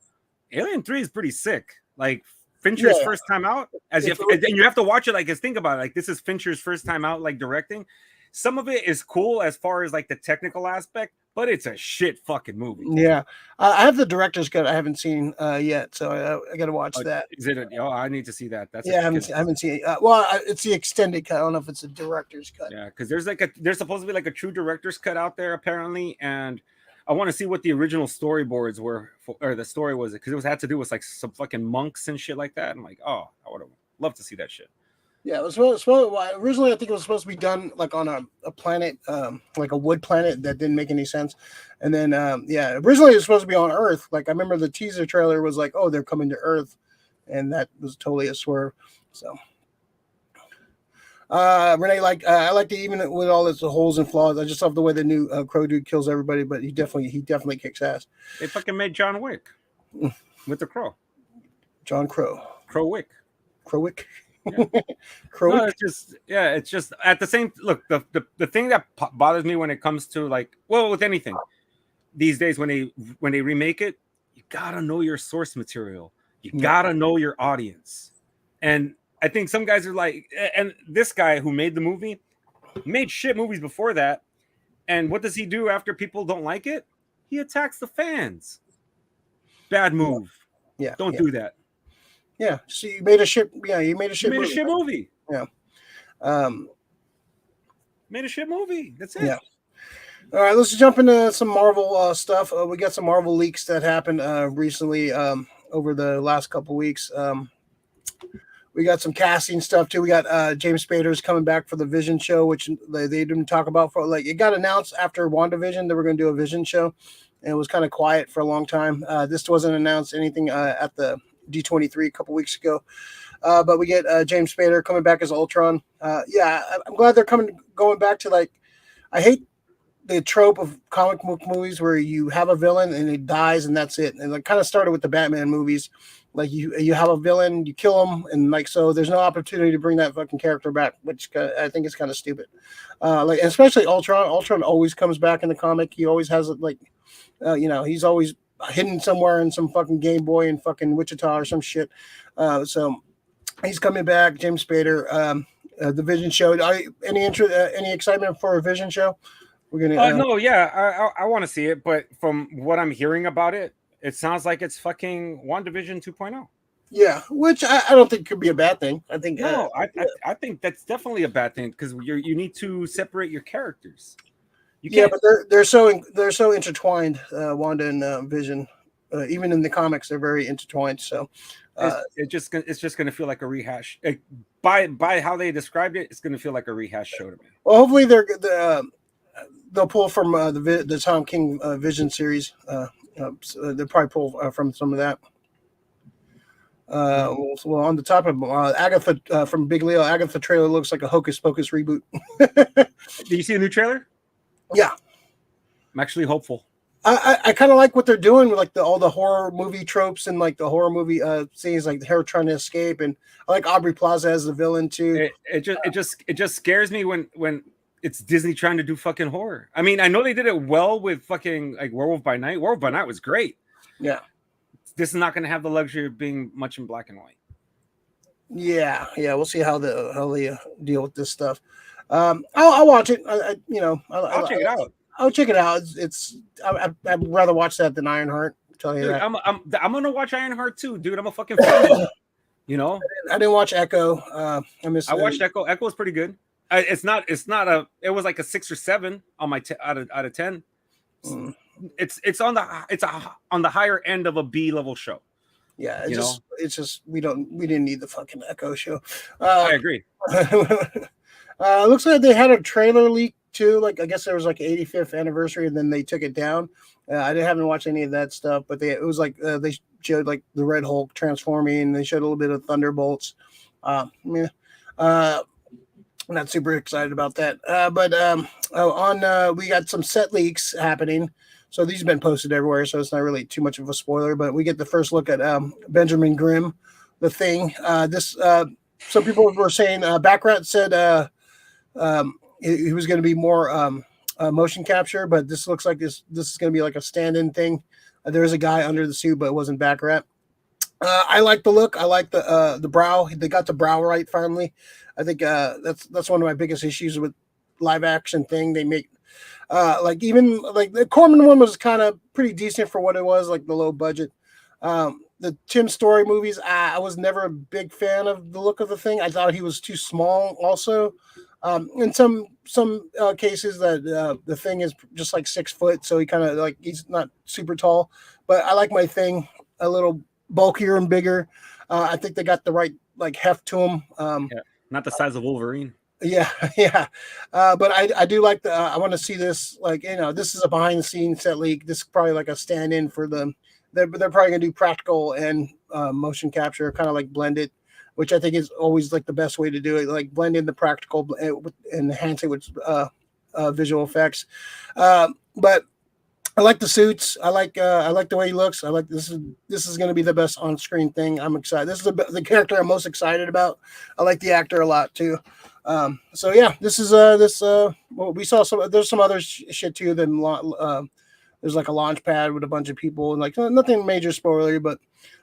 Alien 3 is pretty sick. Like Fincher's first time out, and you have to watch it like think about it. Like this is Fincher's first time out, like directing. Some of it is cool as far as like the technical aspect, but it's a shit fucking movie. Yeah, I have the director's cut. I haven't seen yet, so I got to watch that. Is it? I need to see that. I haven't seen it. Well, it's the extended cut. I don't know if it's a director's cut. Yeah, because there's supposed to be like a true director's cut out there apparently, and I want to see what the original storyboards were or the story was, because it had to do with like some fucking monks and shit like that. I'm like, oh, I would have loved to see that shit. Yeah, it was originally I think it was supposed to be done like on a planet, like a wood planet that didn't make any sense. And then originally it was supposed to be on Earth. Like I remember the teaser trailer was like, oh, they're coming to Earth, and that was totally a swerve. So Renee, I like to, even with all its holes and flaws, I just love the way the new Crow dude kills everybody, but he definitely kicks ass. They fucking made John Wick with the Crow. John Crow. Crowwick. Crowwick. Yeah. No, it's just at the same look, the thing that bothers me when it comes to like, well, with anything these days, when they remake it, you gotta know your source material, you gotta know your audience. And I think some guys are like, and this guy who made the movie made shit movies before that, and what does he do after people don't like it? He attacks the fans. Bad move. Don't do that. Yeah, so you made a shit. Yeah, you made a shit. You made a shit movie. Yeah. Made a shit movie. That's it. Yeah. All right, let's jump into some Marvel stuff. We got some Marvel leaks that happened recently over the last couple weeks. We got some casting stuff too. We got James Spader's coming back for the Vision show, which they didn't talk about for like it got announced after WandaVision. They were going to do a Vision show, and it was kind of quiet for a long time. This wasn't announced anything at the D23 a couple weeks ago, but we get James Spader coming back as Ultron. I'm glad they're going back to like. I hate the trope of comic book movies where you have a villain and he dies and that's it. And it kind of started with the Batman movies. Like you have a villain, you kill him, and like so, there's no opportunity to bring that fucking character back, which I think is kind of stupid. Like especially Ultron. Ultron always comes back in the comic. He always has like, he's always hidden somewhere in some fucking Game Boy in fucking Wichita or some shit. So he's coming back. James Spader. The Vision show. Any excitement for a Vision show? We're gonna. No, yeah, I want to see it, but from what I'm hearing about it, it sounds like it's fucking WandaVision 2.0. Yeah, which I don't think could be a bad thing. I think. No, I think that's definitely a bad thing because you need to separate your characters. You Yeah, can't. but they're so intertwined. Wanda and Vision, even in the comics, they're very intertwined. So. It's just gonna feel like a rehash. By how they described it, it's gonna feel like a rehash show to me. Well, hopefully they'll pull from the Tom King Vision series. So they'll probably pull from some of that. Well, on the top of Agatha from Big Leo, Agatha trailer looks like a Hocus Pocus reboot. Do you see a new trailer? Yeah, I'm actually hopeful. I kind of like what they're doing with like all the horror movie tropes and like the horror movie scenes, like her trying to escape, and I like Aubrey Plaza as the villain too. It just scares me when it's Disney trying to do fucking horror. I mean, I know they did it well with fucking like Werewolf by Night. Werewolf by Night was great. Yeah, this is not going to have the luxury of being much in black and white. Yeah, we'll see how they deal with this stuff. I'll watch it. I'll check it out. I'll check it out. I'd rather watch that than Ironheart. Tell you dude, that. I'm gonna watch Ironheart too, dude. I'm a fucking fan. You know, I didn't watch Echo. I watched Echo. Echo was pretty good. It was like a 6 or 7 on my out of 10. It's on the higher end of a B level show. Yeah, it's just we didn't need the fucking Echo show. I agree. Looks like they had a trailer leak too. Like I guess there was like 85th anniversary, and then they took it down. Haven't watched any of that stuff, but it was like they showed like the Red Hulk transforming, and they showed a little bit of Thunderbolts. Not super excited about that. We got some set leaks happening. So these have been posted everywhere, so it's not really too much of a spoiler. But we get the first look at Benjamin Grimm, the Thing. Some people were saying Backrat said he was going to be more motion capture, but this looks like this is going to be like a stand-in thing. There is a guy under the suit, but it wasn't Backrat. I like the look. I like the brow. They got the brow right finally. I think that's one of my biggest issues with live action thing. They make even like the Corman one was kind of pretty decent for what it was, like the low budget. The Tim Story movies, I was never a big fan of the look of the Thing. I thought he was too small. Also, in some cases that the Thing is just like 6 foot, so he kind of like he's not super tall. But I like my Thing a little bulkier and bigger. I think they got the right like heft to him. Not the size of Wolverine. Yeah. But I do like I want to see this, like, this is a behind the scenes set leak. This is probably like a stand in for them. They're probably gonna do practical and motion capture, kind of like blend it, which I think is always like the best way to do it. Like blend in the practical and enhance it with visual effects. But I like the suits. I like the way he looks. I like this is going to be the best on screen thing. I'm excited. This is the character I'm most excited about. I like the actor a lot too. So yeah, this is well, we saw there's some other shit too. Than there's like a launch pad with a bunch of people and like nothing major spoilery, but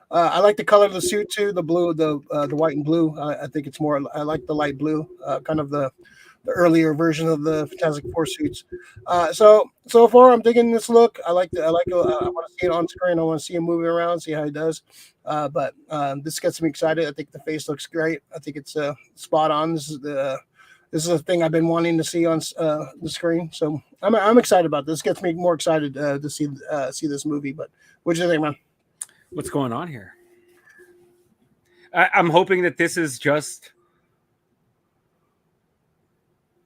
I like the color of the suit too. The blue, the white and blue. I think it's more. I like the light blue, kind of the earlier version of the Fantastic Four suits. So far, I'm digging this look. I want to see it on screen. I want to see him moving around, see how he does. But this gets me excited. I think the face looks great. I think it's spot on. This is a thing I've been wanting to see on the screen. So I'm excited about this. Gets me more excited to see this movie. But what do you think, man? What's going on here? I'm hoping that this is just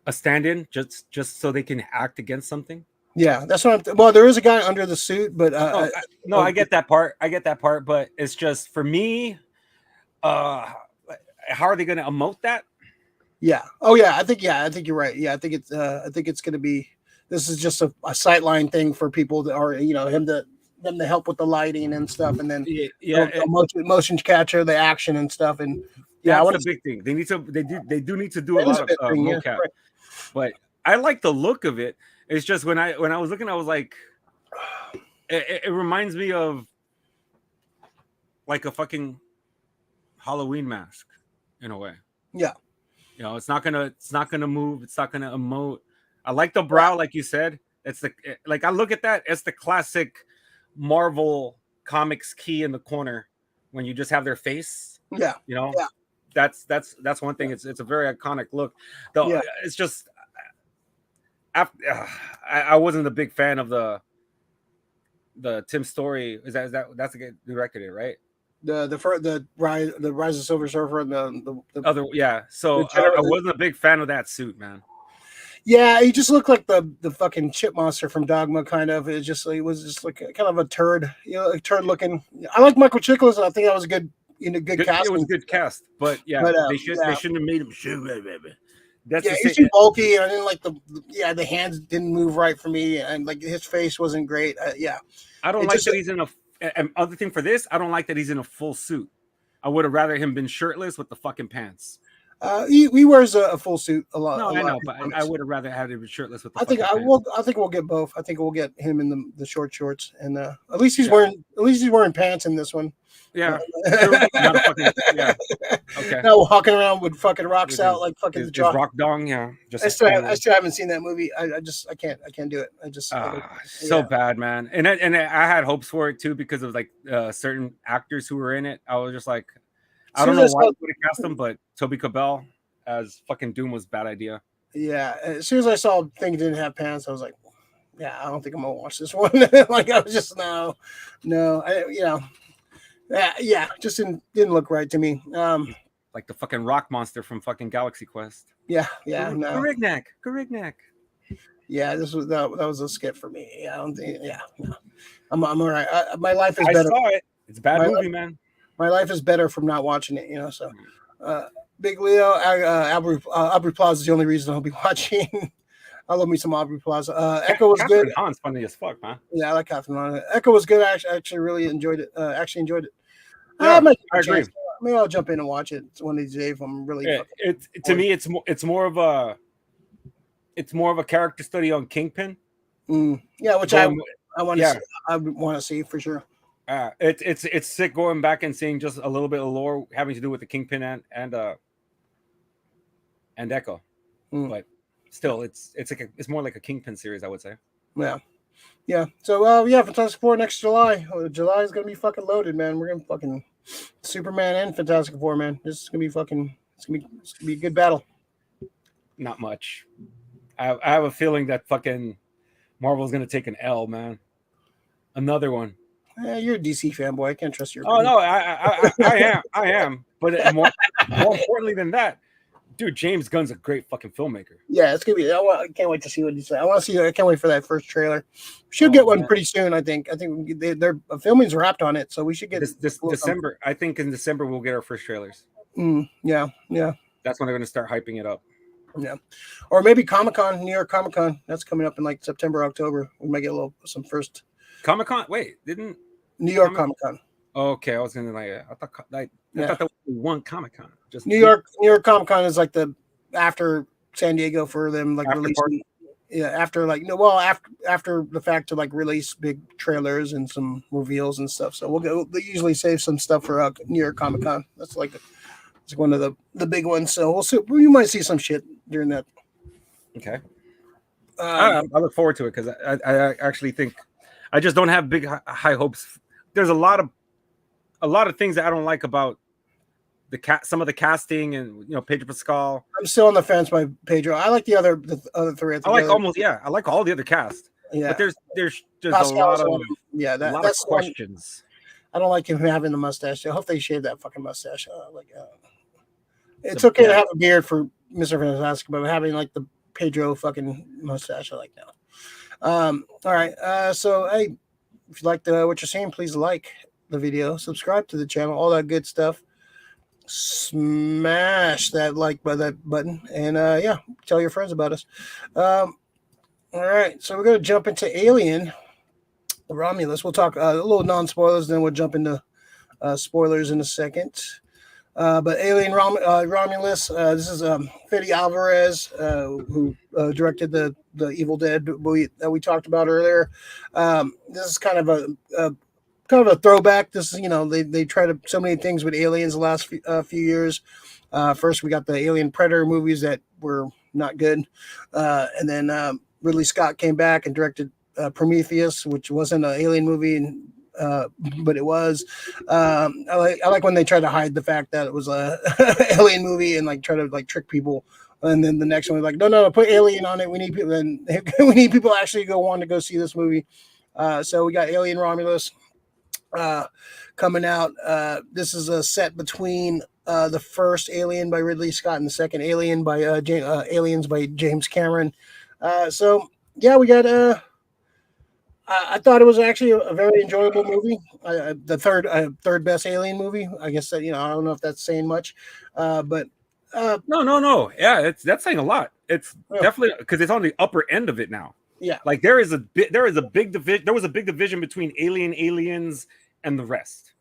a stand-in, just so they can act against something. Yeah, that's what I'm. Well, there is a guy under the suit, but I get that part. But it's just for me. How are they going to emote that? Yeah. Oh, yeah. I think you're right. Yeah, I think it's going to be. This is just a sightline thing for people that are them to help with the lighting and stuff, and then motion capture the action and stuff, and that's the big thing. They do need to do a lot of mocap. Yeah, right. But I like the look of it. It's just when I was looking, I was like, it reminds me of like a fucking Halloween mask in a way. Yeah. It's not gonna move. It's not gonna emote. I like the brow, like you said. It's I look at that. It's the classic Marvel comics key in the corner when you just have their face. Yeah, You know, yeah, that's one thing. It's a very iconic look. Though yeah. it's just after, I wasn't a big fan of the Tim Story. That's the guy who directed it, right? The rise of Silver Surfer and the Other yeah. So I wasn't a big fan of that suit, man. yeah, he just looked like the fucking chip monster from Dogma, kind of. It was just like kind of a turd, a turd looking. I like Michael Chiklis, and I think that was a good cast. It was a good cast, but yeah, they shouldn't have made him shoot. That's he's too bulky, and I didn't like the hands didn't move right for me, and like his face wasn't great. I don't like that he's in a. And other thing for this, I don't like that he's in a full suit. I would have rather him been shirtless with the fucking pants. He wears a full suit a lot. No, I know, but I would have rather had him shirtless with the I think pants. I think we'll get both. I think we'll get him in the short shorts, and at least he's wearing pants in this one. Yeah. Not a fucking, yeah. Okay. No, walking around with fucking rocks out like fucking the jaw. Rock dong, yeah. I still haven't seen that movie. I can't do it. So bad, man. And I had hopes for it too because of like certain actors who were in it. I was just like, I don't know why I would have cast them, but Toby Cabell as fucking Doom was a bad idea. Yeah. As soon as I saw Thing didn't have pants, I was like, yeah, I don't think I'm gonna watch this one. Like I was just no. Yeah, just didn't look right to me. Like the fucking rock monster from fucking Galaxy Quest. Yeah, no. Garignac. Yeah, that was a skip for me. Yeah, I don't think. Yeah, no. I'm all right. My life is better. I saw it. It's a bad movie, man. My life is better from not watching it. So, Big Leo, Aubrey Plaza is the only reason I'll be watching. I love me some Aubrey Plaza. Echo was Catherine good. Hahn's funny as fuck, man. Yeah, I like Cawthorne Hahn. Echo was good. I actually really enjoyed it. Yeah, I agree. Maybe I'll jump in and watch it one of these days if I'm really. Yeah, to me, it's more of a character study on Kingpin. Yeah, which I want to. Yeah. I want to see for sure. It's sick going back and seeing just a little bit of lore having to do with the Kingpin and Echo, but still, it's more like a Kingpin series, I would say. Yeah. So Fantastic Four next July. July is gonna be fucking loaded, man. We're gonna fucking Superman and Fantastic Four, man. This is gonna be fucking. It's gonna be a good battle. Not much. I have a feeling that fucking Marvel's gonna take an L, man. Another one. Yeah, you're a DC fanboy. I can't trust your. Oh no, I am. But more importantly than that, dude, James Gunn's a great fucking filmmaker. Yeah, it's gonna be. I can't wait to see what he said. I can't wait for that first trailer. Should get one pretty soon. I think their filming's wrapped on it, so we should get this December. I think in December we'll get our first trailers. Yeah. That's when they're gonna start hyping it up. Yeah, or maybe Comic-Con, New York Comic-Con. That's coming up in like September, October. We might get some first. Comic-Con? Wait, didn't New York Comic-Con? Okay, I was gonna I thought that was one Comic-Con. Just New York Comic-Con is like the after San Diego for them, like releasing. Party. Yeah, after the fact to like release big trailers and some reveals and stuff. So they usually save some stuff for New York Comic-Con. That's like it's one of the big ones. So we'll see. You might see some shit during that. Okay. I look forward to it because I actually think I just don't have big high hopes. There's a lot of things that I don't like about some of the casting and Pedro Pascal. I'm still on the fence by Pedro. I like the other three. I like all the other cast. Yeah, but there's just a lot of questions. I don't like him having the mustache. I hope they shave that fucking mustache. It's okay to have a beard for Mr. Fantastic, but having like the Pedro fucking mustache, I like now. All right. So hey, if you liked what you're seeing, please like the video, subscribe to the channel, all that good stuff. Smash that like button, and tell your friends about us. All right, so we're gonna jump into Alien Romulus. We'll talk a little non-spoilers, then we'll jump into spoilers in a second. But Alien Romulus, this is Fede Alvarez, who directed the Evil Dead movie that we talked about earlier. This is kind of a throwback. This is they tried so many things with aliens the last few years. First, we got the Alien Predator movies that were not good. And then Ridley Scott came back and directed Prometheus, which wasn't an alien movie, but it was. I like when they try to hide the fact that it was a alien movie and like try to like trick people. And then the next one was like, no, put alien on it. We need people. And we need people actually want to go see this movie. So we got Alien Romulus coming out. This is a set between the first Alien by Ridley Scott and the second Alien by Aliens by James Cameron. So yeah, we got. I thought it was actually a very enjoyable movie. The third best Alien movie. I guess that, I don't know if that's saying much, but no. Yeah, that's saying a lot. It's definitely because it's on the upper end of it now. Yeah, like there was a big division between aliens and the rest.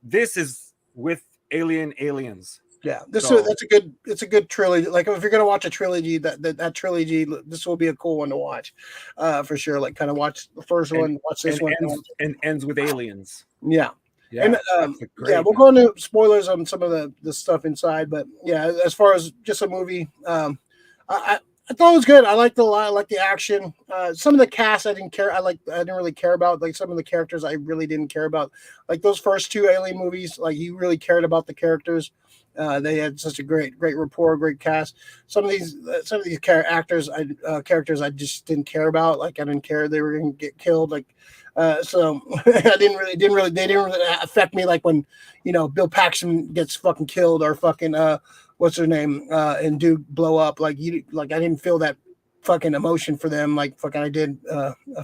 This is with aliens. Yeah, that's a good trilogy. Like if you're gonna watch a trilogy, that trilogy, this will be a cool one to watch, for sure. Like kind of watch the first one, watch this one, and ends with aliens. Yeah. Yeah, and we'll go into spoilers on some of the stuff inside, but yeah, as far as just a movie, I thought it was good. I liked it a lot. I liked the action. Some of the cast I didn't care. I didn't really care about. Like some of the characters I really didn't care about. Like those first two Alien movies, like you really cared about the characters. They had such a great rapport, great cast. Some of these characters I just didn't care about. Like I didn't care they were going to get killed. Like so I they didn't really affect me. Like when Bill Paxton gets fucking killed or fucking what's her name and dude blow up. Like I didn't feel that fucking emotion for them like fucking I did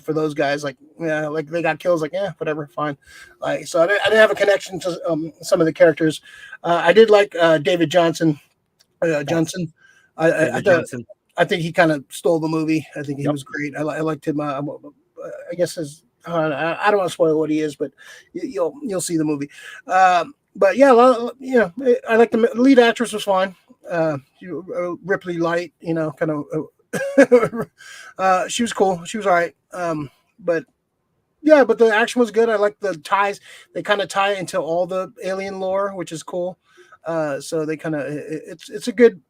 for those guys. Like like they got kills. Like whatever, fine. Like so I didn't have a connection to some of the characters. I did like David Johnson. Johnson. I think he kind of stole the movie. I think he was great. I liked him. I guess I don't want to spoil what he is, but you'll see the movie. But yeah, I like the lead actress was fine. Ripley Light, kind of. She was cool. She was all right. But the action was good. I like the ties. They kind of tie into all the alien lore, which is cool. So they kind of it's a good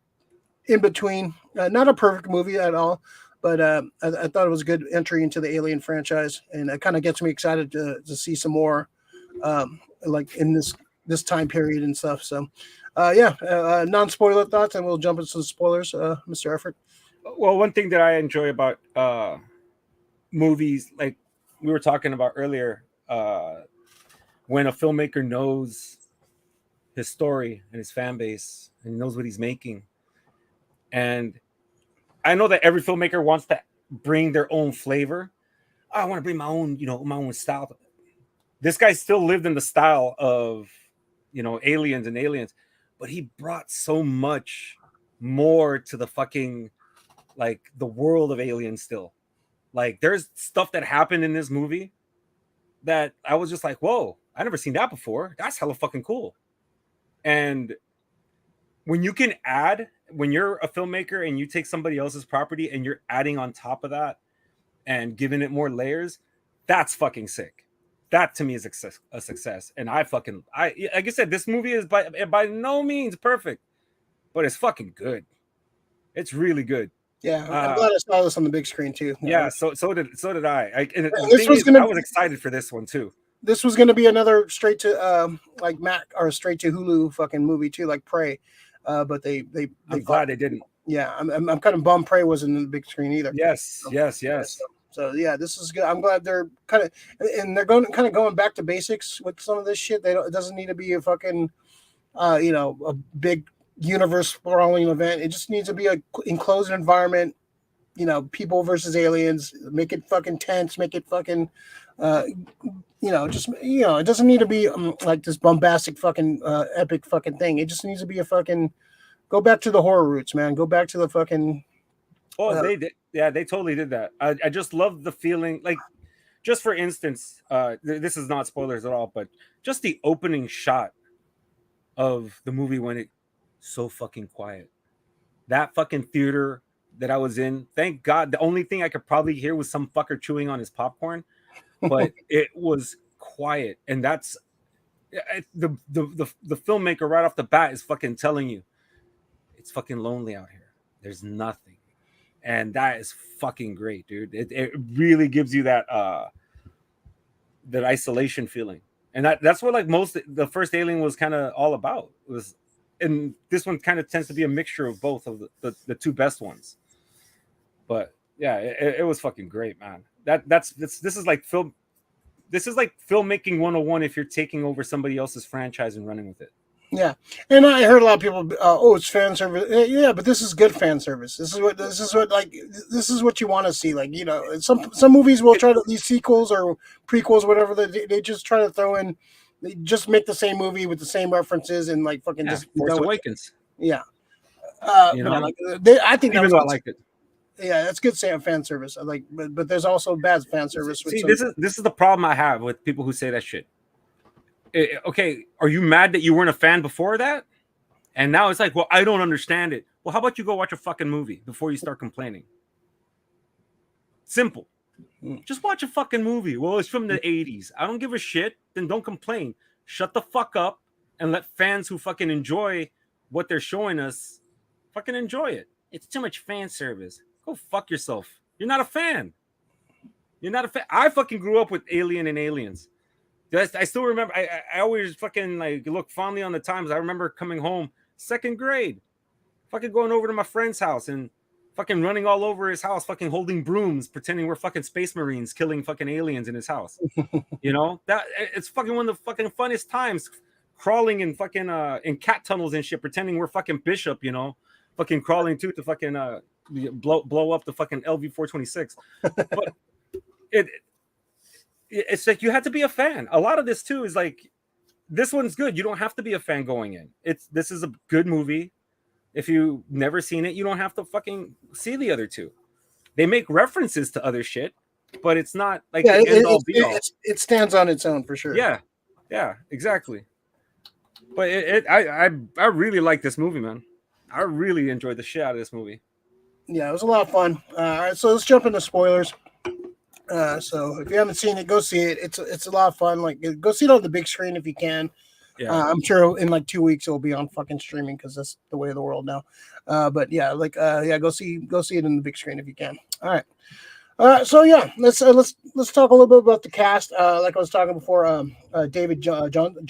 in between. Not a perfect movie at all, but I thought it was a good entry into the Alien franchise, and it kind of gets me excited to see some more, like in this time period and stuff. So, non-spoiler thoughts, and we'll jump into the spoilers, Mr. Effort. Well, one thing that I enjoy about movies, like we were talking about earlier, when a filmmaker knows his story and his fan base and knows what he's making. And I know that every filmmaker wants to bring their own flavor. I want to bring my own, my own style. This guy still lived in the style of, aliens, but he brought so much more to the fucking, like the world of Aliens still. Like there's stuff that happened in this movie that I was just like, whoa, I never seen that before. That's hella fucking cool. And when you can add, when you're a filmmaker and you take somebody else's property and you're adding on top of that and giving it more layers, that's fucking sick. That to me is a success. And like I said, this movie is by no means perfect, but it's fucking good. It's really good. Yeah, I'm glad I saw this on the big screen too. Yeah, so did I. I was excited for this one too. This was going to be another straight to straight to Hulu fucking movie too, like Prey. But I'm glad they didn't. Yeah, I'm kind of bummed Prey wasn't in the big screen either. Yes. So yeah, this is good. I'm glad they're they're going back to basics with some of this shit. It doesn't need to be a fucking a big universe sprawling event. It just needs to be a enclosed environment. People versus aliens. Make it fucking tense. Make it fucking it doesn't need to be like this bombastic fucking epic fucking thing. It just needs to be a fucking go back to the horror roots, man. Go back to the fucking. Oh, they did. Yeah, they totally did that. I just love the feeling. Like, just for instance, this is not spoilers at all, but just the opening shot of the movie when it's so fucking quiet. That fucking theater that I was in, thank God, the only thing I could probably hear was some fucker chewing on his popcorn, but it was quiet, and that's the filmmaker right off the bat is fucking telling you it's fucking lonely out here. There's nothing. And that is fucking great, dude. It really gives you that isolation feeling. And that's what like the first Alien was kind of all about. It was, and this one kind of tends to be a mixture of both of the two best ones. But yeah, it was fucking great, man. This is like film. This is like filmmaking 101 if you're taking over somebody else's franchise and running with it. Yeah, and I heard a lot of people, oh, it's fan service. Yeah, but this is good fan service. This is what you want to see. Like, you know, some movies will try to, these sequels or prequels, whatever, they just try to throw in, they just make the same movie with the same references and like fucking just Force Awakens. Yeah, you know, like, I think even though I liked it. Yeah, that's good fan service. I like, but there's also bad fan service. See, this is the problem I have with people who say that shit. Okay, are you mad that you weren't a fan before that? And now it's like, well, I don't understand it. Well, how about you go watch a fucking movie before you start complaining? Simple. Just watch a fucking movie. Well, it's from the 80s. I don't give a shit. Then don't complain. Shut the fuck up and let fans who fucking enjoy what they're showing us fucking enjoy it. It's too much fan service. Go fuck yourself. You're not a fan. You're not a fan. I fucking grew up with Alien and Aliens. I still remember. I always fucking like look fondly on the times. I remember coming home, 2nd grade, fucking going over to my friend's house and fucking running all over his house, fucking holding brooms, pretending we're fucking space marines killing fucking aliens in his house. You know, that it's fucking one of the fucking funnest times, crawling in fucking in cat tunnels and shit, pretending we're fucking Bishop. You know, fucking crawling to fucking blow up the fucking LV-426. But it's like you had to be a fan. A lot of this too is like, this one's good. You don't have to be a fan going in. This is a good movie. If you've never seen it, you don't have to fucking see the other two. They make references to other shit, but it's not like it stands on its own for sure. Yeah, exactly. But I really like this movie, man. I really enjoyed the shit out of this movie. Yeah, it was a lot of fun. All right, so let's jump into spoilers. So if you haven't seen it, go see it. It's a lot of fun. Like, go see it on the big screen if you can. Yeah, I'm sure in like 2 weeks it'll be on fucking streaming because that's the way of the world now. But yeah, like go see it in the big screen if you can. All right. So yeah, let's talk a little bit about the cast. Like I was talking before, David Johnson.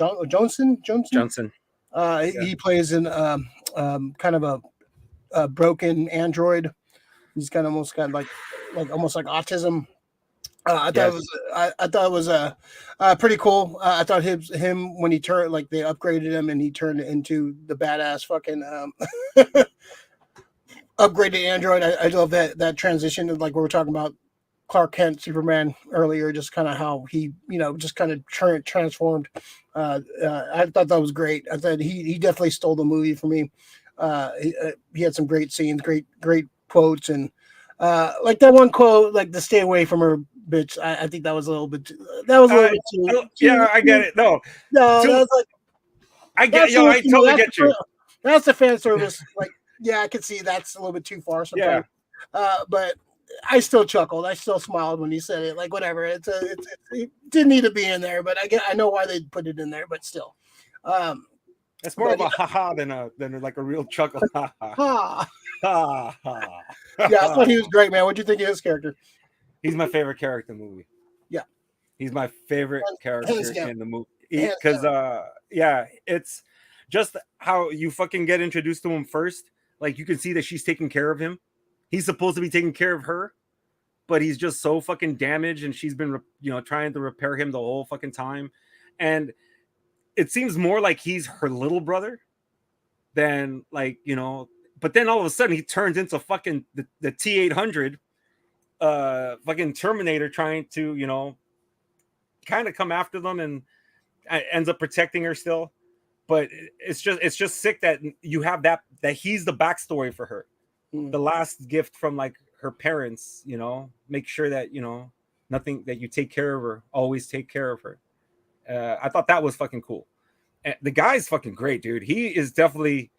He plays in kind of a broken android. He's kind of almost got like almost like autism. I thought it was pretty cool. I thought him when he turned, like they upgraded him and he turned into the badass fucking upgraded android. I love that transition. Like we were talking about Clark Kent, Superman earlier, just kind of how he, just kind of transformed. I thought that was great. I thought he definitely stole the movie for me. He had some great scenes, great quotes, and like that one quote, like to stay away from her bitch. I think that was a little bit too. Yeah, I get it. No, that was like. I totally get you. That's the fan service. Like, yeah, I could see that's a little bit too far sometimes. Yeah. But I still chuckled. I still smiled when he said it. Like, whatever. It didn't need to be in there, but I know why they put it in there. But still, it's more of a haha than like a real chuckle. Ha ha ha ha. Yeah, I thought he was great, man. What do you think of his character? He's my favorite character in the movie. Yeah, he's my favorite character in the movie because it's just how you fucking get introduced to him first. Like, you can see that she's taking care of him. He's supposed to be taking care of her, but he's just so fucking damaged, and she's been trying to repair him the whole fucking time. And it seems more like he's her little brother than like, but then all of a sudden he turns into fucking the T-800 fucking Terminator, trying to kind of come after them, and ends up protecting her still. But it's just sick that you have that he's the backstory for her. The last gift from like her parents, make sure that nothing, that you take care of her, always take care of her. I thought that was fucking cool. And the guy's fucking great, dude. He is definitely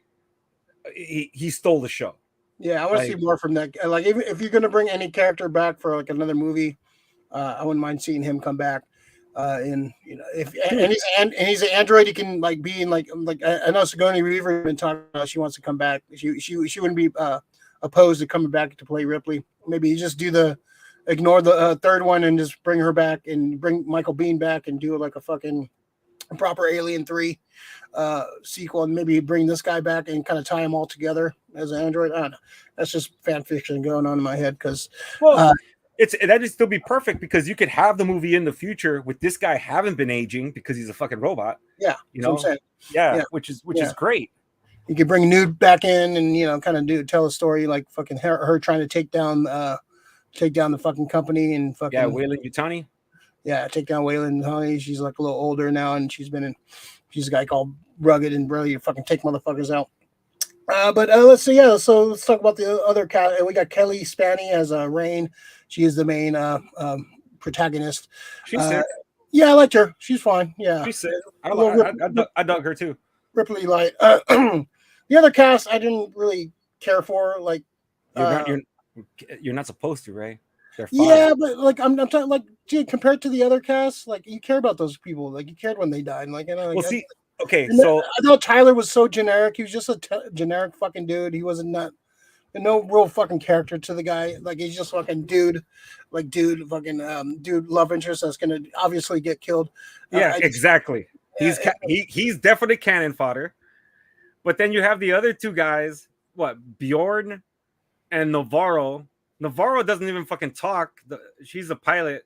he stole the show. Yeah, I want to see more from that. Like, even if you're gonna bring any character back for like another movie, I wouldn't mind seeing him come back. And he's an android, he can like be in like I know Sigourney Weaver been talking about she wants to come back. She wouldn't be opposed to coming back to play Ripley. Maybe you just ignore the third one and just bring her back and bring Michael Biehn back and do like a fucking proper Alien 3 sequel, and maybe bring this guy back and kind of tie them all together as an android. I don't know. That's just fan fiction going on in my head because that'd still be perfect because you could have the movie in the future with this guy haven't been aging because he's a fucking robot. Yeah, you know, which is great. You could bring Nude back in and kind of tell a story like fucking her trying to take down the fucking company and fucking Weyland-Yutani. Yeah, take down Weyland-Yutani. She's like a little older now, and she's a guy called Rugged and really fucking take motherfuckers out. But let's see. Yeah, so let's talk about the other cat. We got Kelly Spaney as Rain. She is the main protagonist. She's sick. Yeah, I liked her. She's fine. Yeah, she's sick. I dug her too. Ripley Light. The other cast I didn't really care for. Like you're not supposed to, Ray. They're fine. Yeah, but like I'm talking like, gee, compared to the other cast, like you care about those people. Like you cared when they died. Like so I thought Tyler was so generic. He was just a generic fucking dude. He wasn't no real fucking character to the guy. Like he's just fucking dude love interest that's gonna obviously get killed. Yeah, exactly. He's definitely cannon fodder. But then you have the other two guys, Bjorn and Navarro. Navarro doesn't even fucking talk. She's a pilot,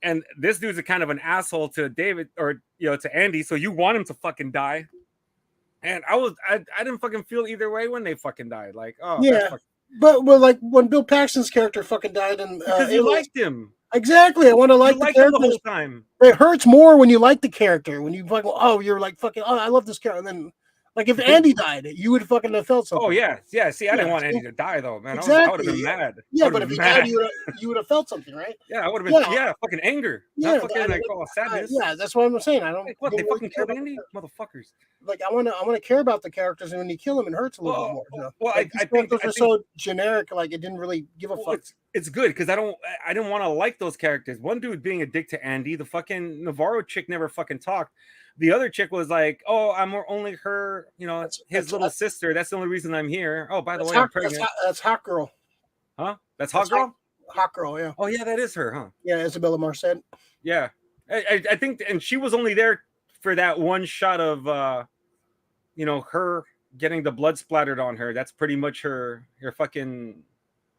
and this dude's a kind of an asshole to David or to Andy. So you want him to fucking die, and I didn't fucking feel either way when they fucking died. Like, oh yeah, but like when Bill Paxton's character fucking died, and because you liked him. Exactly, I want to like the character the whole time. It hurts more when you like the character. When you fucking you're like fucking I love this character, and then. Like if Andy died, you would fucking have felt something. Oh yeah. See, I didn't want Andy to die though, man. Exactly. I would have been mad. Yeah, but if he died, you would have felt something, right? Yeah, I would have been. Fucking anger. Not fucking sadness. Yeah, that's what I'm saying. I don't. What they fucking killed Andy, motherfuckers. Like I want to care about the characters, and when you kill them, it hurts a little bit more. Well, like, I think those are so generic. Like it didn't really give a fuck. It's good because I didn't want to like those characters. One dude being a dick to Andy. The fucking Navarro chick never fucking talked. The other chick was like, "Oh, I'm only her, his little sister. That's the only reason I'm here. Oh, by the way, I'm pregnant." That's Hot Girl. Huh? That's Hot Girl? Hot Girl, yeah. Oh, yeah, that is her, huh? Yeah, Isabella Marcet. Yeah. I think, and she was only there for that one shot of, her getting the blood splattered on her. That's pretty much her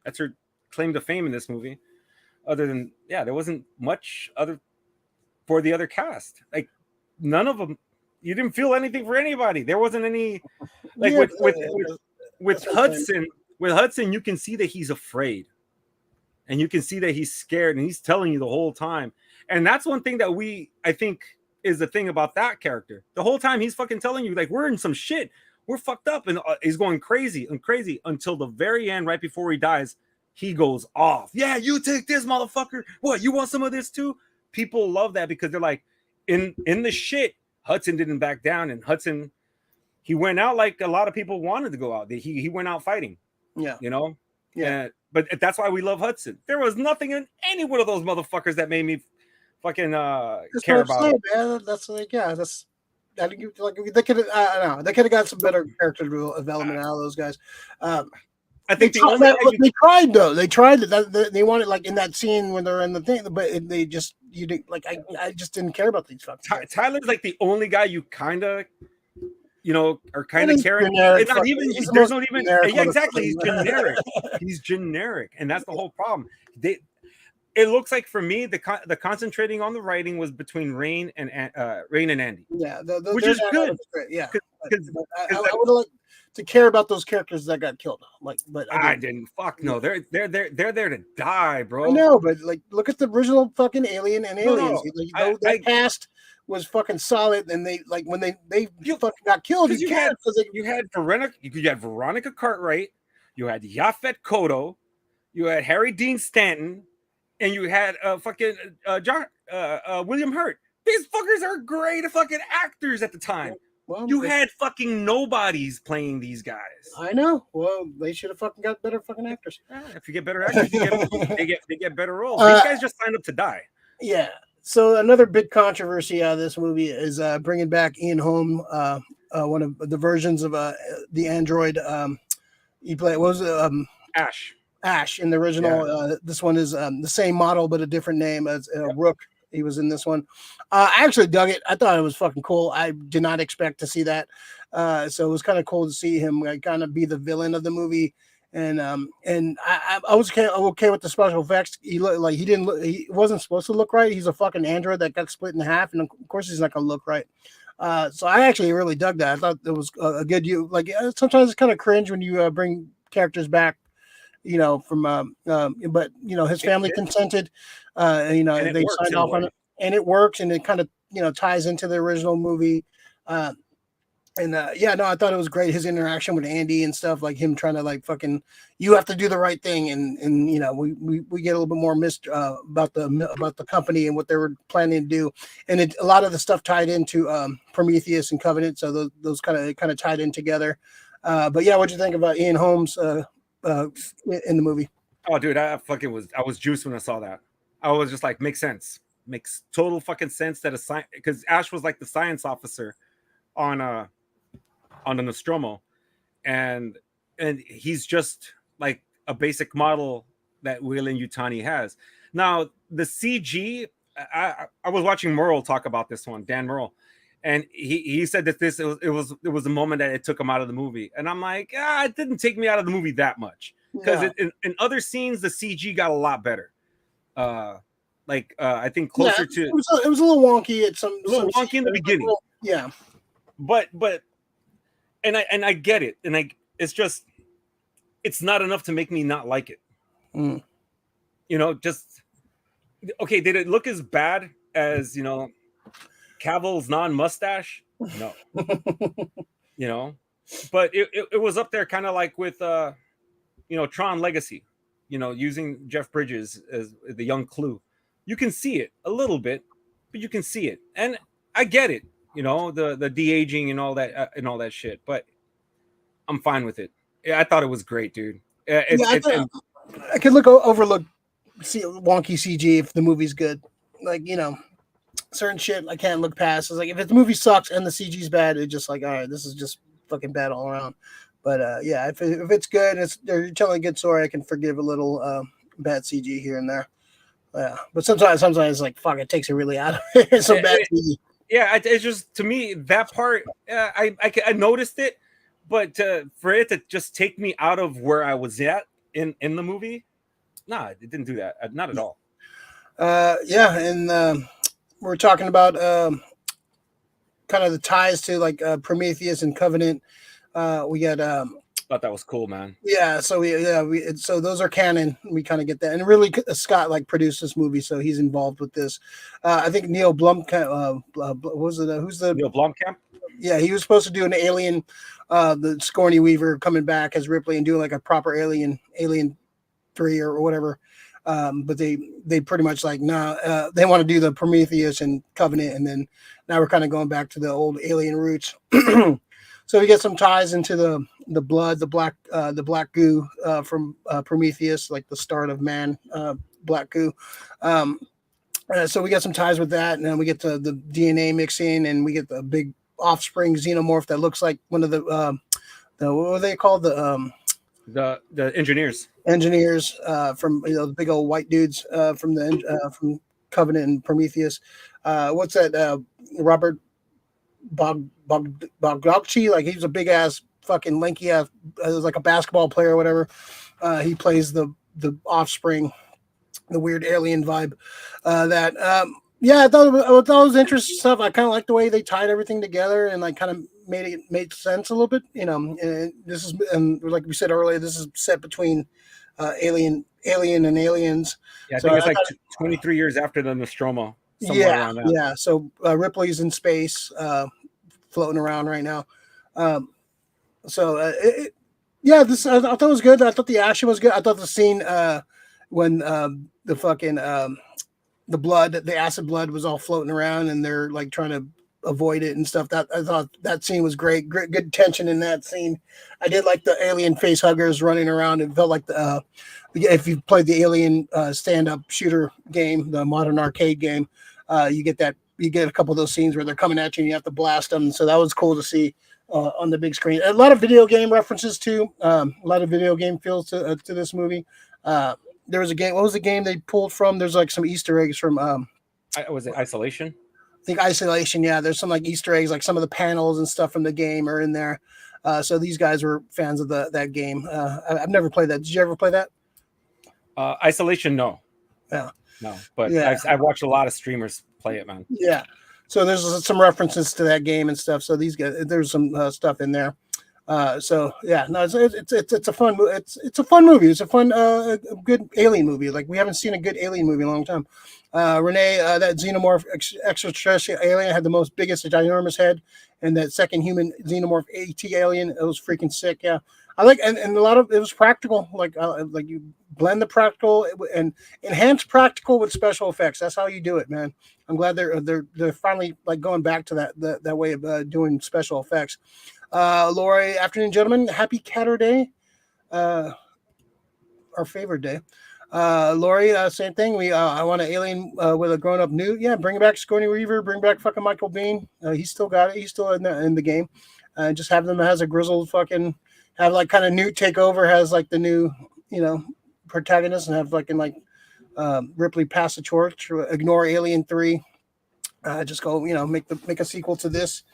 that's her claim to fame in this movie. Other than, there wasn't much other for the other cast. Like, none of them, you didn't feel anything for anybody. There wasn't any, like with Hudson. With Hudson, you can see that he's afraid, and you can see that he's scared, and he's telling you the whole time. And that's one thing that I think is the thing about that character. The whole time he's fucking telling you, like, we're in some shit, we're fucked up, and he's going crazy until the very end, right before he dies. He goes off. Yeah, you take this, motherfucker. What, you want some of this too? People love that because they're like, in the shit, Hudson didn't back down, and Hudson, he went out like a lot of people wanted to go out. He went out fighting. Yeah. Yeah. But that's why we love Hudson. There was nothing in any one of those motherfuckers that made me fucking care about it. Man. That's like, that's like they could have got some better character development out of those guys. I think they tried though. They tried that. They wanted like in that scene when they're in the thing, but they just I just didn't care about these fucking. Tyler's like the only guy you kind of. Are kind of caring. There's not even. Yeah, exactly. He's generic. He's generic, and that's the whole problem. It looks like for me, the concentrating on the writing was between Rain and Andy. Yeah, which is good. Yeah, I would like to care about those characters that got killed. But I didn't. Fuck no. They're there to die, bro. I know, but like, look at the original fucking Alien and Aliens. That cast was fucking solid, and they like when they fucking got killed. You had Veronica Cartwright, you had Yaphet Kotto, you had Harry Dean Stanton, and you had William Hurt. These fuckers are great fucking actors at the time. Well, you had fucking nobodies playing these guys. I know. Well, they should have fucking got better fucking actors. If you get better actors, they get better roles. These guys just signed up to die. Yeah. So another big controversy out of this movie is bringing back Ian Holm, one of the versions of the android. He played Ash in the original. This one is the same model but a different name as Rook. He was in this one. I actually dug it. I thought it was fucking cool. I did not expect to see that. So it was kind of cool to see him like, kind of be the villain of the movie. And I was okay with the special effects. He looked like he wasn't supposed to look right. He's a fucking android that got split in half, and of course he's not gonna look right. So I actually really dug that. I thought it was a good sometimes it's kind of cringe when you bring characters back, from but his family consented, they signed off on it, and it works, and it kind of ties into the original movie. I thought it was great, his interaction with Andy and stuff, like him trying to like fucking, you have to do the right thing, and we get a little bit more about the company and what they were planning to do, and a lot of the stuff tied into Prometheus and Covenant, so those kind of tied in together. But yeah, what'd you think about Ian Holmes in the movie? Oh, dude, I was juiced when I saw that. I was just like, makes total fucking sense that because Ash was like the science officer on the Nostromo, and he's just like a basic model that Weyland-Yutani has. Now the CG, I was watching Merle talk about this one, Dan Merle, and he said that it was a moment that it took him out of the movie, and I'm like, it didn't take me out of the movie that much, because in other scenes the CG got a lot better. I think closer to it was a little wonky at some wonky in the beginning. Yeah, but and I get it, and it's not enough to make me not like it. Just okay. Did it look as bad as Cavill's non-mustache? No. But it was up there, kind of like with Tron Legacy, using Jeff Bridges as the young Clue. You can see it a little bit, but you can see it, and I get it. The de-aging and all that shit, but I'm fine with it. I thought it was great, dude. I could overlook wonky CG if the movie's good. Like, certain shit I can't look past. It's like, if the movie sucks and the CG's bad, it's just like, all right, this is just fucking bad all around. But if it's good, they're telling a good story, I can forgive a little bad CG here and there. Yeah, but sometimes it's like, fuck, it takes it really out of it. Some bad CG. Yeah, it's just, to me, that part, I noticed it, but for it to just take me out of where I was at in the movie, nah, it didn't do that. Not at all. And we're talking about kind of the ties to like Prometheus and Covenant. We got thought that was cool, man. Yeah, so so those are canon. We kind of get that, and really Scott produced this movie, so he's involved with this. I think Neil Blomkamp. Who's the Neil Blomkamp? Yeah, he was supposed to do an Alien, the Sigourney Weaver coming back as Ripley and doing like a proper Alien 3 or whatever. But they pretty much like, they want to do the Prometheus and Covenant, and then now we're kind of going back to the old Alien roots. So we get some ties into the blood, the black goo from Prometheus, like the start of man, black goo. So we get some ties with that, and then we get the DNA mixing, and we get the big offspring xenomorph that looks like one of the what were they called, the engineers from the big old white dudes from Covenant and Prometheus. What's that? Robert Bogdachi, like he's a big ass fucking lanky ass, like a basketball player or whatever. He plays the offspring, the weird alien vibe. I thought it was interesting stuff. I kind of like the way they tied everything together and like kind of made sense a little bit. And this is, and like we said earlier, this is set between Alien and Aliens. Yeah, I think it's like 23 years after the Nostromo. Around that. Yeah. So Ripley's in space, floating around right now. I thought it was good. I thought the action was good. I thought the scene when the fucking the acid blood was all floating around and they're like trying to avoid it and stuff. That I thought that scene was great. Good tension in that scene. I did like the alien face huggers running around. It felt like if you played the Alien stand-up shooter game, the modern arcade game, you get a couple of those scenes where they're coming at you and you have to blast them. So that was cool to see. on the big screen. A lot of video game references too. A lot of video game feels to this movie. There was a game. What was the game they pulled from? There's like some Easter eggs from. Was it Isolation? I think Isolation. Yeah, there's some like Easter eggs, like some of the panels and stuff from the game are in there. So these guys were fans of that game. I've never played that. Did you ever play that? Isolation, no. Yeah. No, but yeah. I've watched a lot of streamers play it, man. Yeah. So there's some references to that game and stuff. So these guys, there's some stuff in there. So yeah, no, it's a fun it's a fun movie. It's a fun a good alien movie. Like we haven't seen a good alien movie in a long time. Renee, that xenomorph extraterrestrial alien had the most biggest ginormous head, and that second human xenomorph AT alien, it was freaking sick. Yeah, I like and a lot of it was practical. Like you blend the practical and enhance practical with special effects. That's how you do it, man. I'm glad they're finally like going back to that way of doing special effects. Lori, afternoon, gentlemen. Happy Catter Day. Our favorite day. Lori, same thing. I want an alien with a grown-up newt. Yeah, bring back Sigourney Weaver. Bring back fucking Michael Biehn. He's still got it. He's still in the game. Just have them as a grizzled fucking have like kind of newt take over. Has like the new protagonist and have Ripley pass the torch. Ignore Alien 3. Just go make a sequel to this.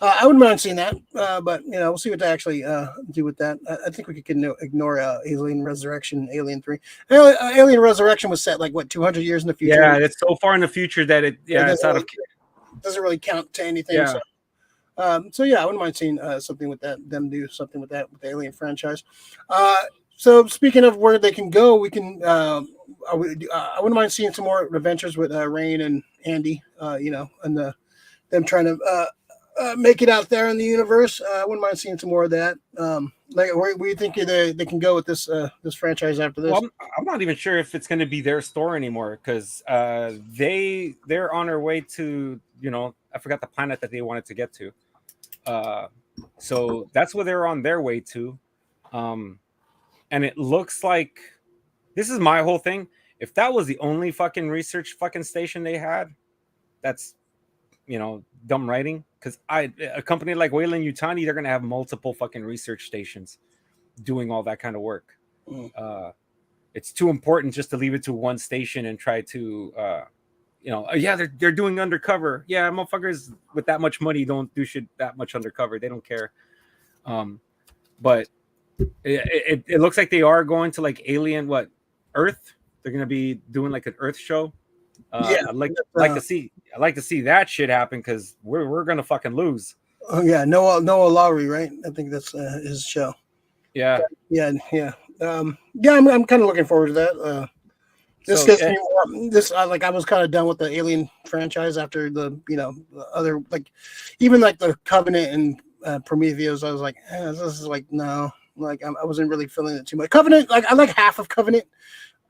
I wouldn't mind seeing that, but we'll see what they actually do with that. I think we could ignore Alien Resurrection, Alien 3. Alien Resurrection was set like what 200 years in the future. Yeah, it's so far in the future that it's out of doesn't really count to anything. Yeah. So yeah, I wouldn't mind seeing something with that. Them do something with that with the Alien franchise. So speaking of where they can go, we can. I wouldn't mind seeing some more adventures with Rain and Andy. And them trying to make it out there in the universe. I wouldn't mind seeing some more of that. Where do you think they can go with this franchise after this? Well, I'm not even sure if it's going to be their store anymore because they're on their way to I forgot the planet that they wanted to get to. So that's where they're on their way to. And it looks like this is my whole thing. If that was the only fucking research fucking station they had, that's dumb writing. Because a company like Weyland Yutani, they're gonna have multiple fucking research stations doing all that kind of work. It's too important just to leave it to one station and try to they're doing undercover. Yeah, motherfuckers with that much money don't do shit that much undercover. They don't care. But it looks like they are going to like Alien Earth. They're gonna be doing like an Earth show. I'd like to see that shit happen because we're gonna fucking lose. Oh yeah, Noah Lowry, right? I think that's his show. Yeah. I'm kind of looking forward to that. This gets me more. This I was kind of done with the Alien franchise after the other even like the Covenant and Prometheus. I was like, this is like no. Like I wasn't really feeling it too much. Covenant, I like half of Covenant.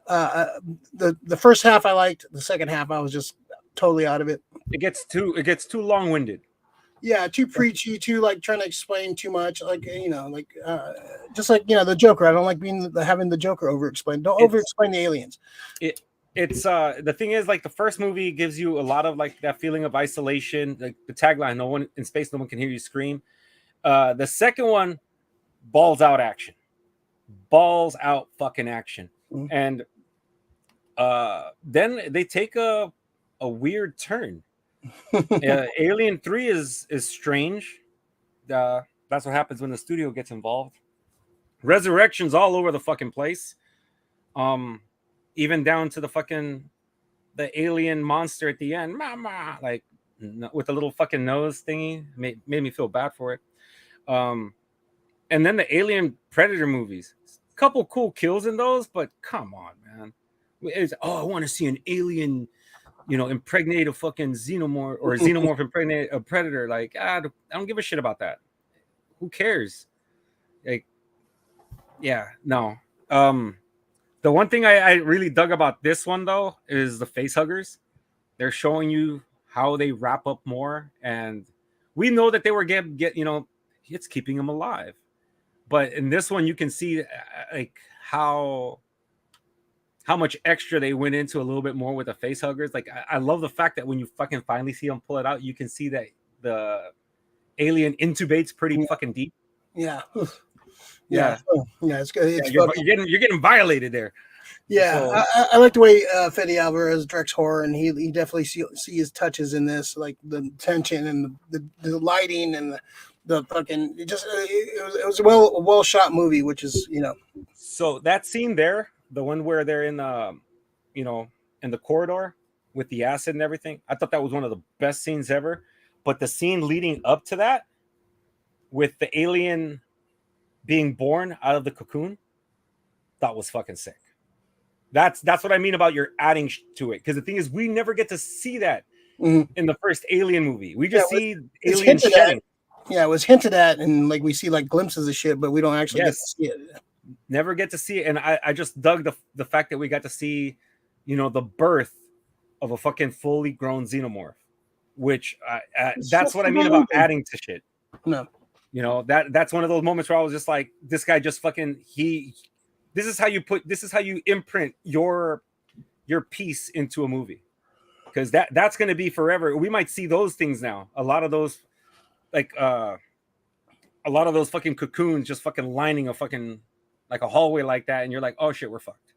The first half I liked. The second half I was just totally out of it. It gets too long-winded. Yeah, too preachy, too like trying to explain too much. Just like the Joker. I don't like having the Joker over-explain. Don't over-explain the aliens. It's the thing is like the first movie gives you a lot of like that feeling of isolation, like the tagline, no one in space, no one can hear you scream. The second one, balls out fucking action. Mm-hmm. And then they take a weird turn. Alien 3 is strange. That's what happens when the studio gets involved. Resurrection's all over the fucking place. Even down to the alien monster at the end, mama, like with a little fucking nose thingy, made me feel bad for it. And then the Alien Predator movies, couple cool kills in those, but come on, man. I want to see an alien, impregnate a fucking xenomorph or a xenomorph impregnate a predator. Like, I don't give a shit about that. Who cares? Like, yeah, no. The one thing I really dug about this one though is the face huggers. They're showing you how they wrap up more, and we know that they were it's keeping them alive. But in this one, you can see like how much extra they went into a little bit more with the face huggers. Like I love the fact that when you fucking finally see them pull it out, you can see that alien intubates pretty fucking deep. Yeah. Yeah. Yeah, it's good. It's you're getting violated there. Yeah, So, I like the way Fede Alvarez directs horror, and he definitely see his touches in this, like the tension and the lighting and the fucking. It was a well shot movie, which is So that scene there, the one where they're in in the corridor with the acid and everything, I thought that was one of the best scenes ever. But the scene leading up to that, with the alien being born out of the cocoon, that was fucking sick. That's what I mean about you're adding to it, because the thing is, we never get to see that in the first Alien movie. We just see aliens shedding. Yeah, it was hinted at, and like we see like glimpses of shit, but we don't actually get to see it. Never get to see it, and I just dug the fact that we got to see, the birth of a fucking fully grown xenomorph, which that's what I mean about adding to shit. No, that's one of those moments where I was just like, this guy just fucking this is how you imprint your piece into a movie, because that's going to be forever. We might see those things now. A lot of those fucking cocoons just fucking lining a fucking like a hallway like that, and you're like, oh shit, we're fucked.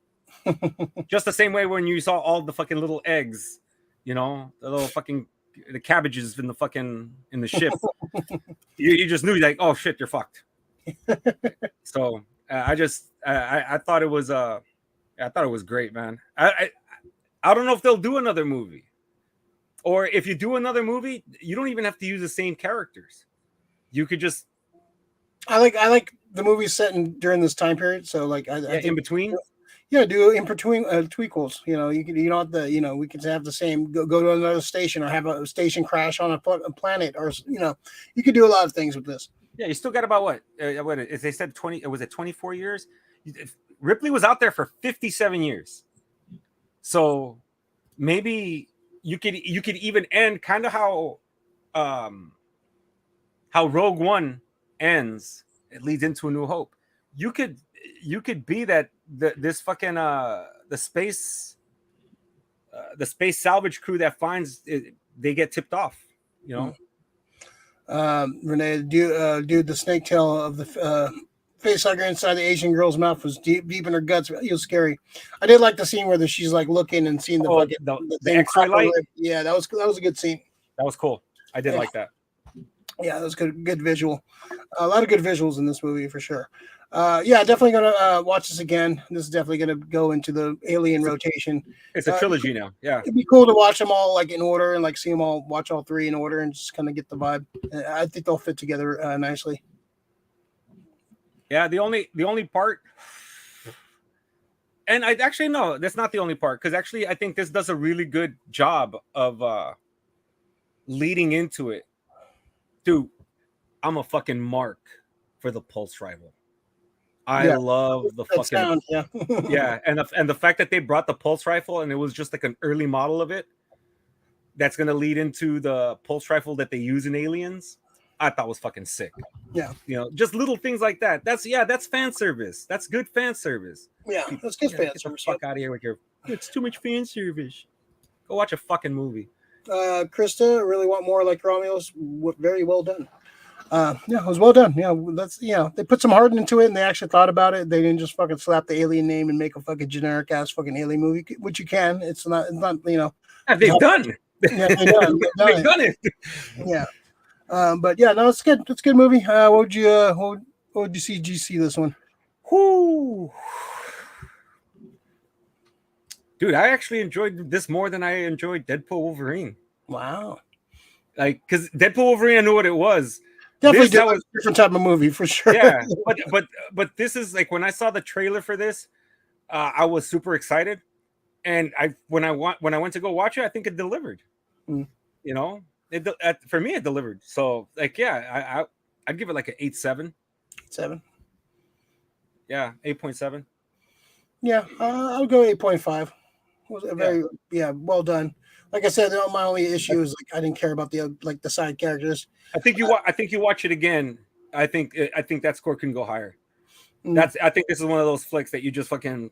Just the same way when you saw all the fucking little eggs, the little fucking the cabbages in the ship. you just knew, like, oh shit, you're fucked. So I thought it was great, man. I don't know if they'll do another movie, or if you do another movie, you don't even have to use the same characters. You could just. I like the movies set during this time period. So like, I think, in between. Yeah, do in between tweakles. You don't have the we could have the same go to another station, or have a station crash on a planet, or you could do a lot of things with this. Yeah, you still got about what if they said 20? Was it 24 years? Ripley was out there for 57 years. So maybe you could even end kind of how Rogue One ends. It leads into A New Hope. You could be that this fucking the space salvage crew that finds it, they get tipped off. Renee, dude, the snake tail of the facehugger inside the Asian girl's mouth was deep in her guts. It was scary. I did like the scene where she's like looking and seeing the X-ray light. Yeah, that was a good scene. That was cool. I did like that. Yeah, that was good visual. A lot of good visuals in this movie for sure. Definitely gonna watch this again. This is definitely gonna go into the Alien rotation. It's a trilogy now. Yeah, it'd be cool to watch them all like in order, and like see them all, watch all three in order, and just kind of get the vibe. I think they'll fit together nicely. Yeah, the only part, and I actually no, that's not the only part, because actually I think this does a really good job of leading into it. Dude, I'm a fucking mark for the pulse rifle. I love the fucking sound, yeah, and the fact that they brought the pulse rifle, and it was just like an early model of it that's gonna lead into the pulse rifle that they use in Aliens. I thought was fucking sick. Yeah, just little things like that. That's fan service. That's good fan service. Yeah, that's good fan service. Fuck out of here with your. It's too much fan service. Go watch a fucking movie. Krista, really want more like Romulus. Very well done. It was well done. They put some heart into it, and they actually thought about it. They didn't just fucking slap the Alien name and make a fucking generic ass fucking Alien movie, which you can. It's not. They've done. Yeah, they've done it. Yeah. But yeah, no, it's good. It's a good movie. What would you see? Did you see this one? Whoo. Dude, I actually enjoyed this more than I enjoyed Deadpool Wolverine. Wow. Like, because Deadpool Wolverine, I knew what it was. Definitely that was a different type of movie for sure. Yeah, but this is like, when I saw the trailer for this, I was super excited, and when I went to go watch it, I think it delivered. For me, it delivered. So like, yeah, I'd give it like an 8.7. 7. Yeah, 8.7. Yeah, I'll go 8.5. Was very well done. Like I said, my only issue is like I didn't care about the side characters. I think you watch it again. I think that score can go higher. I think this is one of those flicks that you just fucking.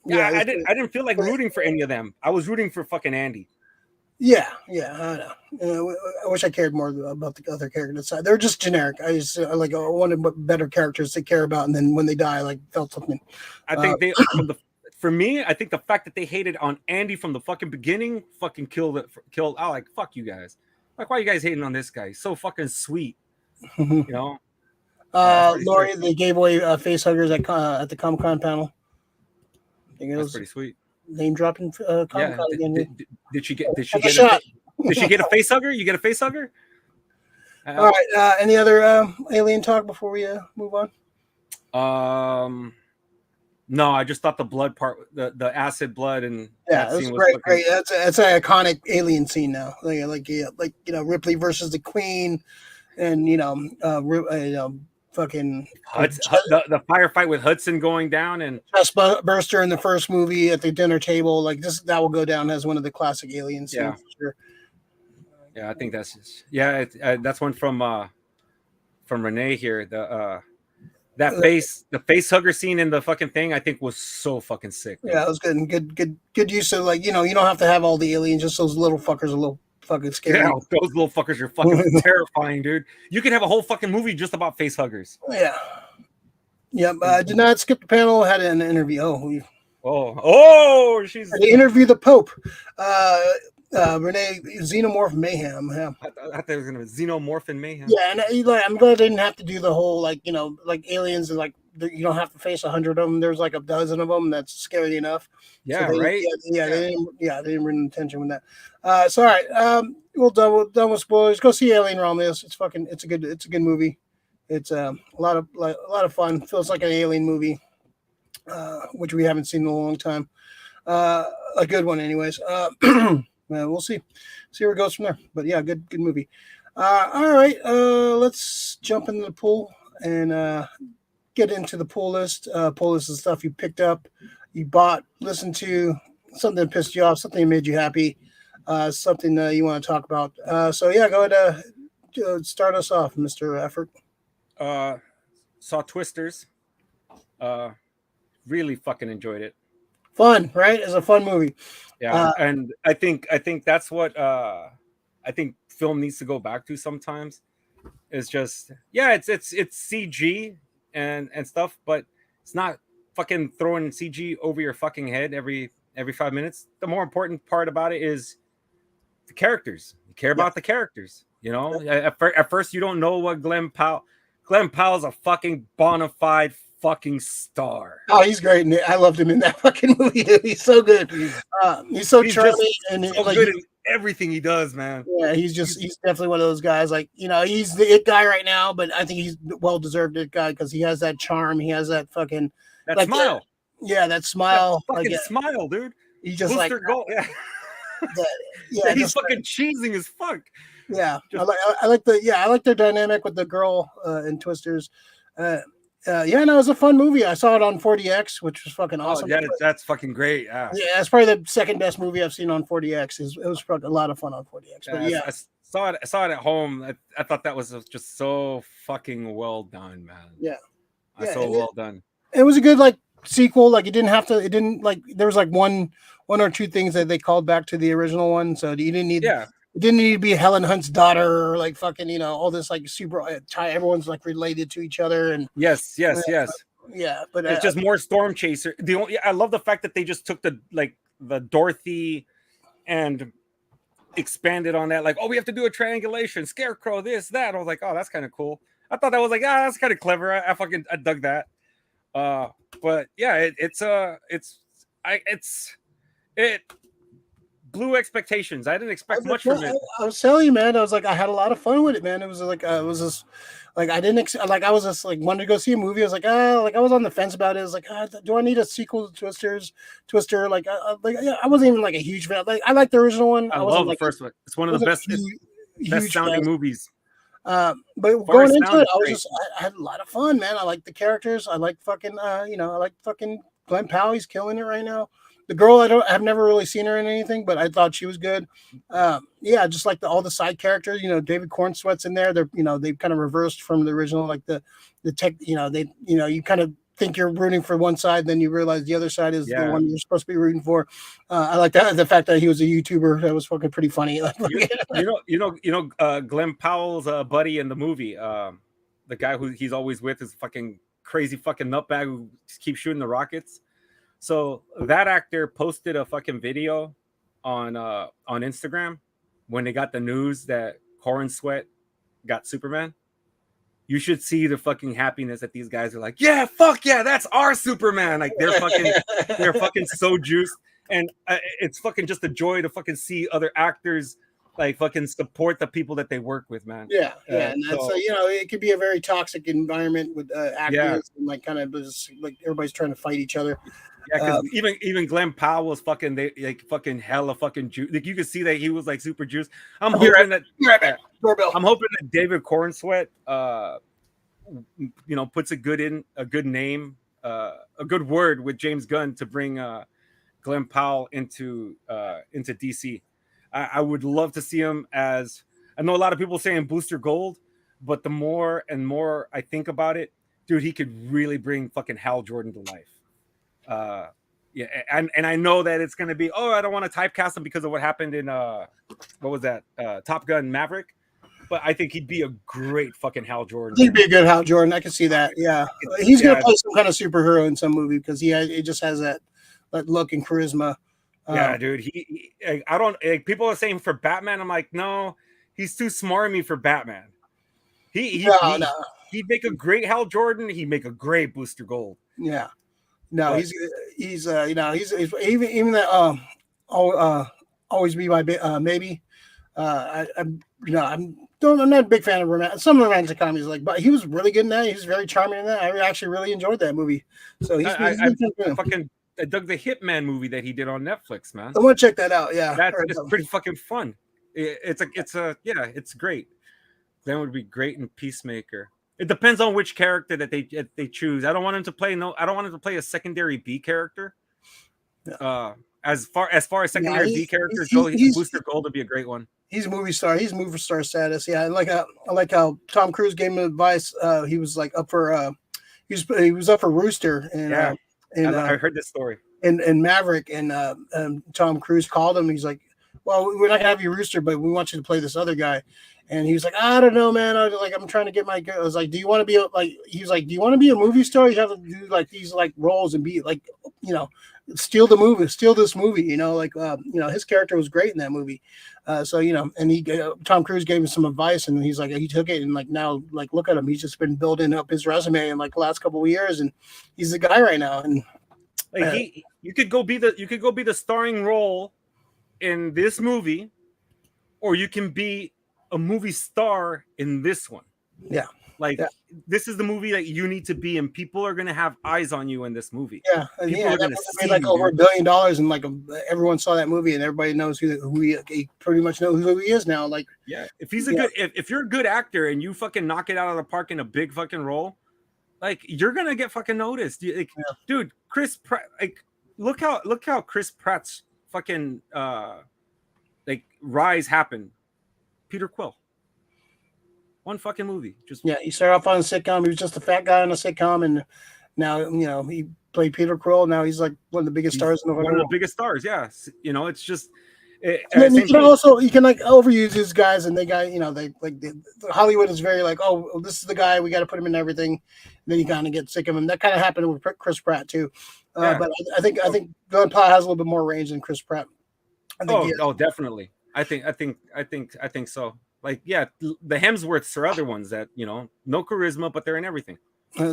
Yeah, I didn't feel like rooting for any of them. I was rooting for fucking Andy. Yeah, I know. I wish I cared more about the other characters side. They're just generic. I just like I wanted better characters to care about, and then when they die, I like felt something. I think for me, I think the fact that they hated on Andy from the fucking beginning fucking killed it. I like fuck you guys. Like, why are you guys hating on this guy? He's so fucking sweet, you know. Lori, they gave away face huggers at the Comic-Con panel. I think it was pretty sweet. Name dropping Comic-Con again. Did she get a face hugger? You get a face hugger? All right. Any other alien talk before we move on? No, I just thought the blood part, the acid blood, and that scene was great. That's an iconic alien scene now. Like Ripley versus the Queen, and fucking the firefight with Hudson going down, and chestburster in the first movie at the dinner table. Like that will go down as one of the classic alien scenes. Yeah, for sure. Yeah, I think that's one from Renee here. The face hugger scene in the fucking thing, I think was so fucking sick. Man. Yeah, it was good. And good use of you don't have to have all the aliens, just those little fuckers are a little fucking scary. Yeah, those little fuckers are fucking terrifying, dude. You could have a whole fucking movie just about face huggers. Yeah. Yep. Did not skip the panel, had an interview. They interviewed the Pope. Renee, Xenomorph Mayhem. Yeah. I thought they were gonna Xenomorph and Mayhem. Yeah, and I'm glad they didn't have to do the whole like aliens and like you don't have to face 100 of them. There's like a dozen of them. That's scary enough. Yeah, so right. They didn't bring attention with that. So all right, we're done with spoilers. Go see Alien Romulus. It's a good movie. It's a lot of fun. Feels like an alien movie, which we haven't seen in a long time. A good one, anyways. We'll see where it goes from there. But yeah, good movie. All right, let's jump into the pool and get into the pool list. Pool list is stuff you picked up, you bought, listened to, something that pissed you off, something that made you happy, something you want to talk about. So yeah, go ahead. Start us off, Mr. Effort. Saw Twisters. Really fucking enjoyed it. Fun, right? It's a fun movie. Yeah, and I think that's what I think film needs to go back to sometimes. It's just it's CG and stuff, but it's not fucking throwing CG over your fucking head every 5 minutes. The more important part about it is the characters. You care about the characters. You know, at first you don't know what Glenn Powell's a fucking bona fide fucking star. Oh, he's great. And I loved him in that fucking movie. He's so good. He's so charming and so good in everything he does, man. Yeah, he's definitely one of those guys. Like, he's the it guy right now, but I think he's well deserved it guy because he has that charm. He has that fucking smile. That smile. That fucking smile, dude. He just Booster goal. Yeah. He's fucking cheesing as fuck. Yeah, I like their dynamic with the girl in Twisters. It was a fun movie. I saw it on 4DX, which was fucking awesome. Yeah, that's fucking great. Yeah, it's probably the second best movie I've seen on 4DX. It was a lot of fun on 4DX. But I saw it at home. I thought that was just so fucking well done, man. Yeah, well done. It was a good sequel. Like it didn't there was one or two things that they called back to the original one. So you didn't need It didn't need to be Helen Hunt's daughter or all this super everyone's related to each other and yes. But it's just more Storm Chaser. I love the fact that they just took the Dorothy and expanded on that. We have to do a triangulation, Scarecrow, this, that. I was like, oh, that's kind of cool. I thought that was that's kind of clever. I dug that. But yeah, it blew expectations. I didn't expect much from it. I was telling you, man. I was I had a lot of fun with it, man. It was I didn't I was just wanted to go see a movie. I was I was on the fence about it. I was do I need a sequel to Twister? I wasn't even a huge fan. I like the original one. I love the first one. It's one of the best sounding movies. But going into it, I had a lot of fun, man. I like the characters. I like fucking I like fucking Glenn Powell. He's killing it right now. The girl, I've never really seen her in anything, but I thought she was good. Just all the side characters. David Cornsweet's in there. They're they kind of reversed from the original, the tech. You kind of think you're rooting for one side, then you realize the other side is the Yeah. one you're supposed to be rooting for. I like that, the fact that he was a YouTuber. That was fucking pretty funny. Glenn Powell's buddy in the movie, the guy who he's always with is fucking crazy fucking nutbag who keeps shooting the rockets. So that actor posted a fucking video on Instagram when they got the news that Corin Sweat got Superman. You should see the fucking happiness that these guys are like, yeah, fuck yeah, that's our Superman. Like they're fucking so juiced, and it's fucking just a joy to fucking see other actors like fucking support the people that they work with, man. Yeah, and that's it could be a very toxic environment with actors and like kind of like everybody's trying to fight each other. Yeah, because even Glenn Powell was fucking fucking hella fucking juice. Like you could see that he was like super juiced. I'm hoping that David Cornsweet, puts a good name, a good word with James Gunn to bring Glenn Powell into DC. I would love to see him as, I know a lot of people saying Booster Gold, but the more and more I think about it, dude, he could really bring fucking Hal Jordan to life. And I know that it's gonna be, I don't want to typecast him because of what happened in Top Gun Maverick, but I think he'd be a great fucking Hal Jordan. He'd be a good Hal Jordan. I can see that. Yeah, he's gonna play some kind of superhero in some movie because he just has that look and charisma. Yeah, dude. I don't. People are saying for Batman. I'm like, no, he's too smarmy for Batman. He'd make a great Hal Jordan. He'd make a great Booster Gold. Yeah. No, he's he's even that always be my maybe. I'm not a big fan of some romantic comedies, but he was really good in that. He was very charming in that. I actually really enjoyed that movie. So I dug the Hitman movie that he did on Netflix, man. I want to check that out. Yeah, that's pretty fucking fun. It's great. That would be great in Peacemaker. It depends on which character that they choose. I don't want him to play a secondary B character. Yeah. As far as secondary B characters go, Booster Gold would be a great one. He's a movie star. He's movie star status. Yeah, I like how Tom Cruise gave him advice. He was like up for he was up for Rooster, and I heard this story. And Maverick, and Tom Cruise called him. He's like, "Well, we're not gonna have you Rooster, but we want you to play this other guy." And he was like, "I don't know, man. I'm trying to get my." I was like, "Do you want to be He was like, "Do you want to be a movie star? You have to do like these like roles and be like, steal this movie. His character was great in that movie. And Tom Cruise gave him some advice, and he's like, he took it, and now look at him. He's just been building up his resume in the last couple of years, and he's the guy right now. And you could go be the starring role in this movie, or you can be a movie star in this one. Yeah. This is the movie that you need to be, and people are going to have eyes on you in this movie. Yeah, people are going to see over $1 billion, and everyone saw that movie, and everybody knows who he pretty much knows who he is now. If you're a good actor and you fucking knock it out of the park in a big fucking role, you're gonna get fucking noticed. Dude, Chris Pratt. Look how Chris Pratt's fucking rise happened. Peter Quill. One fucking movie. He started off on a sitcom. He was just a fat guy on a sitcom, and now he played Peter Quill. Now he's like one of the biggest stars in the world. One of the biggest stars, yeah. It's just. You can overuse these guys, and Hollywood is very this is the guy, we got to put him in everything. And then you kind of get sick of him. That kind of happened with Chris Pratt too. But I think Glenn Powell has a little bit more range than Chris Pratt. Definitely. I think so. The Hemsworths are other ones that, no charisma, but they're in everything.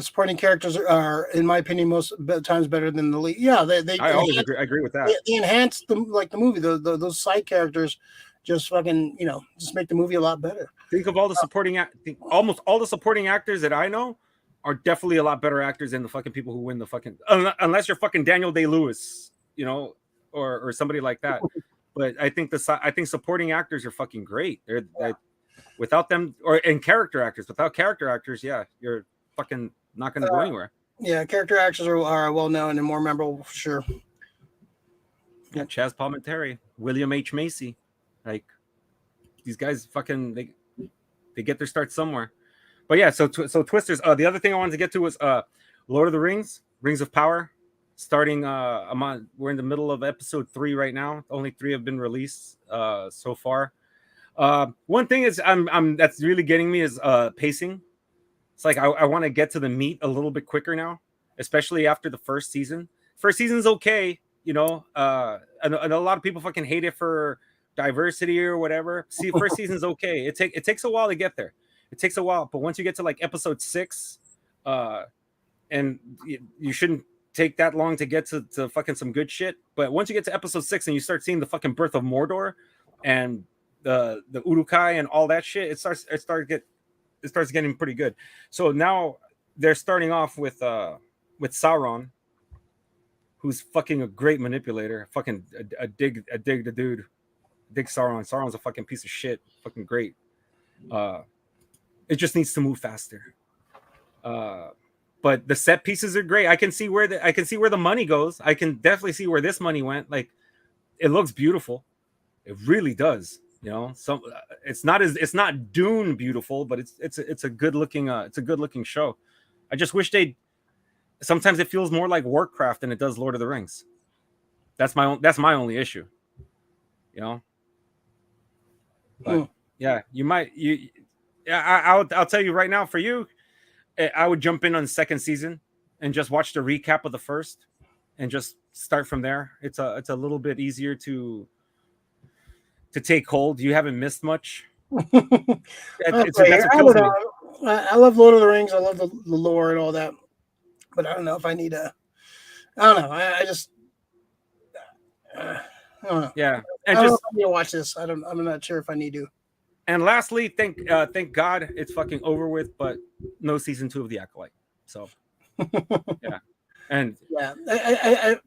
Supporting characters are, in my opinion, most times better than the lead. Yeah, I always agree. I agree with that. They enhance the movie. Those side characters just fucking just make the movie a lot better. Think of all the almost all the supporting actors that I know are definitely a lot better actors than the fucking people who win the fucking, unless you're fucking Daniel Day-Lewis, or somebody like that. But I think supporting actors are fucking great. They're without them, and character actors. Without character actors, you're fucking not going to go anywhere. Yeah, character actors are well known and more memorable for sure. Yeah, Chaz Palminteri, William H. Macy, these guys fucking they get their start somewhere. But yeah, so Twisters. The other thing I wanted to get to was Lord of the Rings, Rings of Power, starting. We're in the middle of episode 3 right now. Only 3 have been released so far. One thing is I'm that's really getting me is pacing. It's like I want to get to the meat a little bit quicker now, especially after the first season. First season's okay, you know. And a lot of people fucking hate it for diversity or whatever. See, first season's okay. It takes a while to get there. It takes a while, but once you get to like episode 6, and you shouldn't take that long to get to fucking some good shit. But once you get to episode 6 and you start seeing the fucking birth of Mordor and the Uruk-hai and all that shit, it starts getting pretty good. So now they're starting off with Sauron, who's fucking a great manipulator. Fucking I dig the dude. Dig Sauron. Sauron's a fucking piece of shit. Fucking great. It just needs to move faster. But the set pieces are great. I can see where the money goes. I can definitely see where this money went. Like, it looks beautiful. It really does. You know, it's not Dune beautiful, but it's a good looking show. I just wish sometimes it feels more like Warcraft than it does Lord of the Rings. That's my only issue. You know. But yeah, I'll tell you right now, for you, I would jump in on the second season and just watch the recap of the first and just start from there. It's a little bit easier to take hold. You haven't missed much. I love Lord of the Rings. I love the lore and all that, but I don't know if I need a. I don't know. I just. I don't know. Yeah, and I don't know if I need to watch this. I'm not sure if I need to. And lastly, thank God it's fucking over with, but no season 2 of The Acolyte. So yeah, and yeah,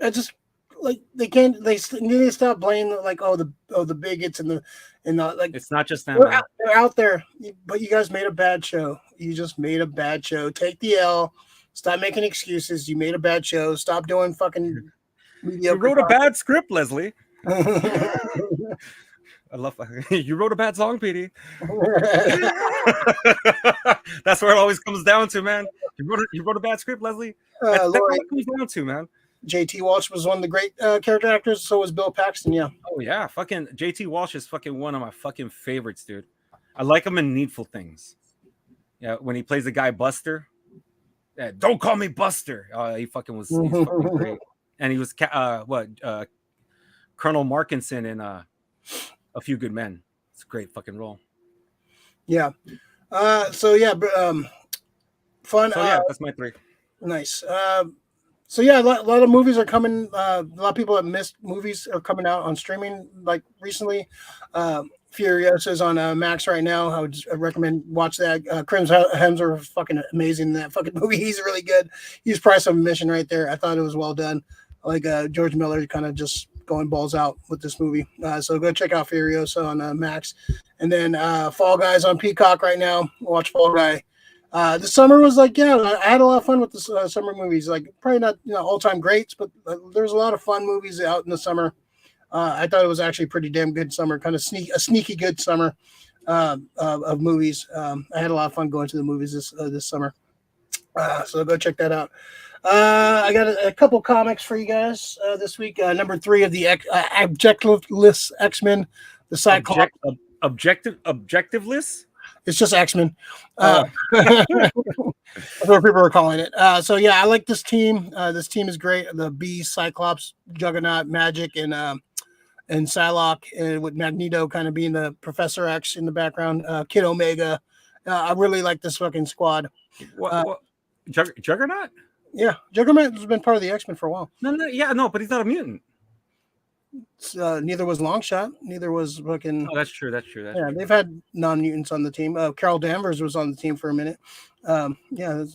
I just like they need to stop blaming like the bigots and the like. It's not just them. They're out there, but you guys made a bad show. You just made a bad show. Take the L. Stop making excuses. You made a bad show. Stop doing fucking. You wrote a bad script, Leslie. I love you wrote a bad song, PD. That's where it always comes down to, man. You wrote a bad script, Leslie. That's what it comes down to, man. JT Walsh was one of the great character actors. So was Bill Paxton. Yeah. Oh yeah, fucking JT Walsh is fucking one of my fucking favorites, dude. I like him in Needful Things. Yeah, when he plays the guy Buster. Yeah, don't call me Buster. He's fucking great. And he was Colonel Markinson in A Few Good Men. It's a great fucking role. Yeah. Fun. So yeah, that's my 3. Nice. So yeah, a lot of movies are coming. A lot of people that missed movies are coming out on streaming like recently. Furiosa is on Max right now. I would recommend watch that. Chris Hemsworth is fucking amazing in that fucking movie. He's really good. He's price of admission right there. I thought it was well done. Like George Miller kind of just going balls out with this movie. So go check out Furiosa on Max. And then Fall Guys on Peacock right now. Watch Fall Guy. The summer was like, yeah, I had a lot of fun with the summer movies. Like probably not all-time greats, but there was a lot of fun movies out in the summer. I thought it was actually a pretty damn good summer, kind of sneaky good summer of movies. I had a lot of fun going to the movies this summer. So go check that out. I got a couple comics for you guys this week. Number 3 of the Objectiveless X-Men, the Cyclops. Objectiveless? It's just X-Men. That's what people are calling it. So yeah, I like this team. This team is great. The Beast, Cyclops, Juggernaut, Magic, and Psylocke, and with Magneto kind of being the Professor X in the background. Kid Omega. I really like this fucking squad. What? Juggernaut? Yeah, Juggernaut has been part of the X-Men for a while. No, but he's not a mutant. Neither was Longshot. Neither was fucking. Oh, that's true. Yeah, they've had non-mutants on the team. Carol Danvers was on the team for a minute. In the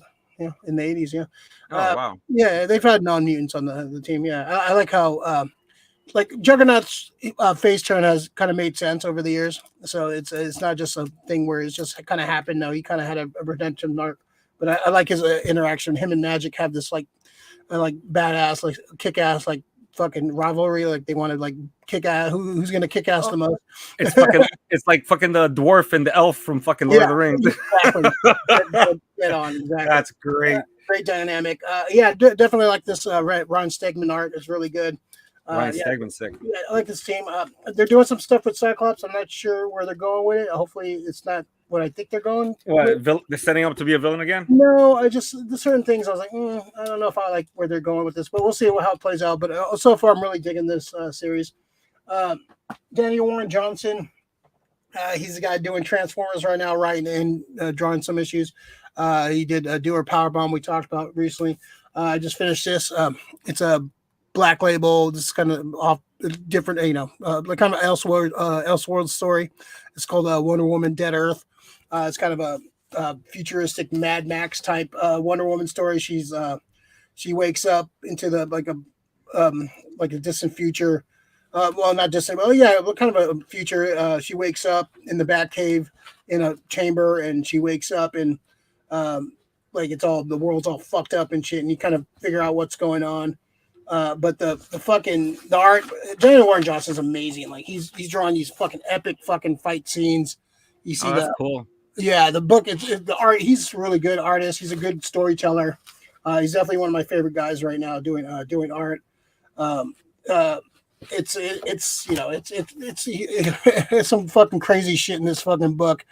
80s. Yeah. Oh wow. Yeah, they've had non-mutants on the team. Yeah, I like how like Juggernaut's face turn has kind of made sense over the years. So it's not just a thing where it's just kind of happened. No, he kind of had a redemption arc. But I like his interaction. Him and Magic have this like badass, like kick-ass, like fucking rivalry. Like they want to like kick ass. Who's gonna kick ass the most? It's like fucking the dwarf and the elf from fucking Lord of the Rings. Exactly. Get on. Exactly. That's great. great dynamic. Definitely like this. Ron Stegman art is really good. Ryan Stegman's sick. Yeah, I like this team. They're doing some stuff with Cyclops. I'm not sure where they're going with it. Hopefully, it's not what I think they're going. What, they're setting up to be a villain again? No, the certain things I was like, I don't know if I like where they're going with this, but we'll see how it plays out. But so far, I'm really digging this series. Daniel Warren Johnson, he's the guy doing Transformers right now, writing and drawing some issues. He did Do or Power Bomb we talked about recently. I just finished this. It's a Black Label. This is kind of off different, like kind of Elseworld story. It's called Wonder Woman Dead Earth. It's kind of a futuristic Mad Max type Wonder Woman story. She wakes up into like a distant future. Well, not distant. Well, yeah, kind of a future. She wakes up in the Batcave in a chamber, and she wakes up and like the world's all fucked up and shit, and you kind of figure out what's going on. But the art, Daniel Warren Johnson's amazing. Like he's drawing these fucking epic fucking fight scenes. You see that's cool. Yeah, the book, it's the art. He's a really good artist. He's a good storyteller. He's definitely one of my favorite guys right now doing art. It's some fucking crazy shit in this fucking book.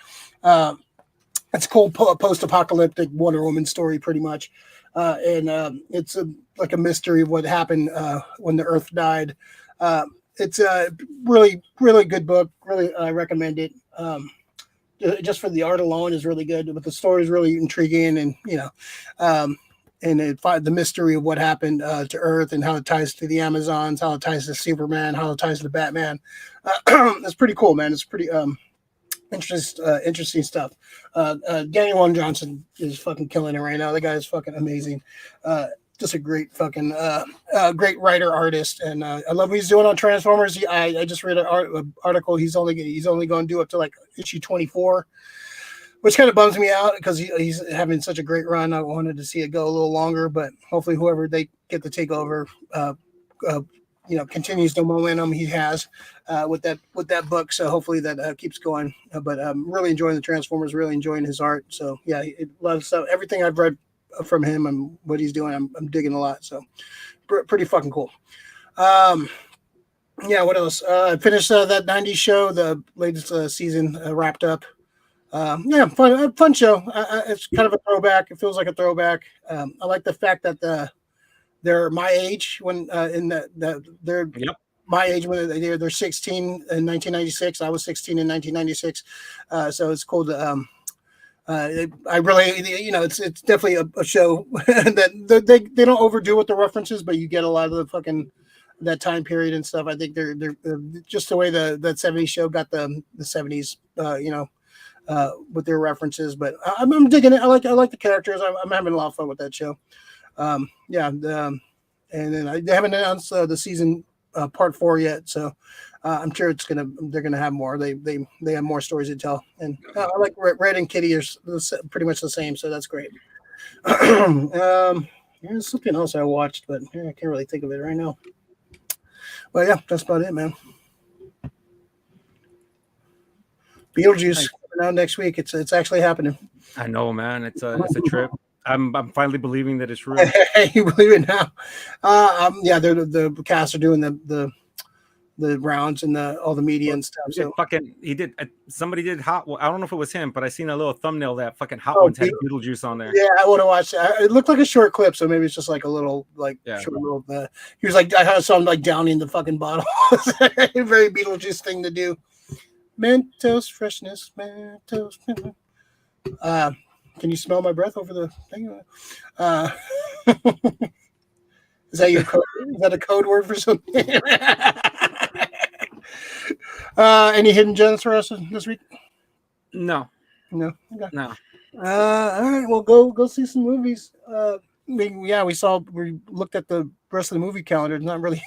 It's a cool post-apocalyptic Wonder Woman story, pretty much. And it's like a mystery of what happened when the Earth died. It's a really, really good book. Really, I recommend it. Just for the art alone is really good, but the story is really intriguing, and the mystery of what happened to Earth and how it ties to the Amazons, how it ties to Superman, how it ties to Batman. It's pretty cool, man. It's pretty interesting stuff. Daniel Warren Johnson is fucking killing it right now. The guy is fucking amazing. Just a great fucking great writer, artist, and I love what he's doing on Transformers. I just read an article. He's only going to do up to like issue 24, which kind of bums me out because he's having such a great run. I wanted to see it go a little longer, but hopefully whoever they get to take over, continues the momentum he has with that book. So hopefully that keeps going. But I'm really enjoying the Transformers. Really enjoying his art. So yeah, a lot of stuff. Everything I've read from him and what he's doing, I'm digging a lot. So pretty fucking cool. What else? I finished that 90s show. The latest season wrapped up. Fun show. It's kind of a throwback. It feels like a throwback. I like the fact that they're my age when they're my age when they're 16 in 1996. I was 16 in 1996. So it's cool to I really, it's definitely a show that they don't overdo with the references, but you get a lot of the fucking that time period and stuff. I think they're just the way that 70s show got the 70s, with their references. But I'm digging it. I like the characters. I'm having a lot of fun with that show. And then they haven't announced the season part 4 yet, so I'm sure they're gonna have more. They have more stories to tell, and I like Red and Kitty are pretty much the same, so that's great. There's something else I watched, but I can't really think of it right now. But yeah, that's about it, man. Beetlejuice coming out next week. It's actually happening. I know, man. It's a trip. I'm finally believing that it's real. You believe it now? The cast are doing the rounds and all the media and stuff. So somebody did Hot. I don't know if it was him, but I seen a little thumbnail that fucking Hot Ones had Beetlejuice on there. Yeah, I want to watch that. It looked like a short clip, so maybe it's just like a little short little. He was like, I saw him like downing the fucking bottle. A very Beetlejuice thing to do. Mentos freshness, Mentos. Can you smell my breath over the thing? Is that your code? Is that a code word for something? Any hidden gems for us this week? No. Okay. No. All right. Well, go see some movies. We looked at the rest of the movie calendar. It's not really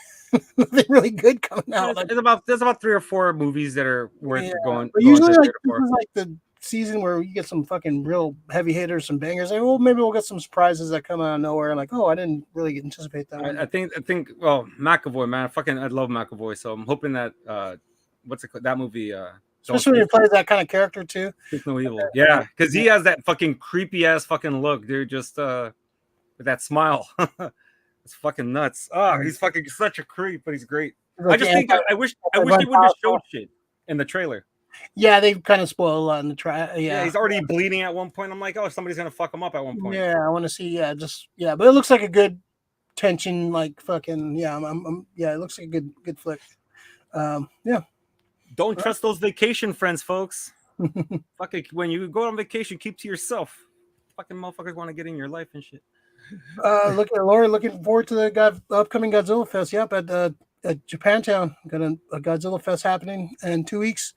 nothing really good coming out. There's about 3 or 4 movies that are worth going. But usually, this is like the season where you get some fucking real heavy hitters, some bangers. Like, well, maybe we'll get some surprises that come out of nowhere. Like, I didn't really anticipate that one. I think. Well, McAvoy, man, I love McAvoy. So I'm hoping that what's it called? That movie. Especially when he plays that kind of character too. Speak No Evil. Yeah, because he has that fucking creepy ass fucking look, dude. Just with that smile. It's fucking nuts. Oh, he's fucking such a creep, but he's great. Like, I just think I wish they wouldn't have showed shit in the trailer. Yeah, they kind of spoil a lot in the try. Yeah, he's already bleeding at one point. I'm like, oh, somebody's gonna fuck him up at one point. Yeah, I want to see. Yeah, but it looks like a good tension, like fucking. Yeah, yeah, it looks like a good flick. Yeah. Don't trust those vacation friends, folks. Fucking when you go on vacation, keep to yourself. Fucking motherfuckers want to get in your life and shit. Look at Laura. Looking forward to the upcoming Godzilla Fest. Yep, at Japantown. Got a Godzilla Fest happening in 2 weeks.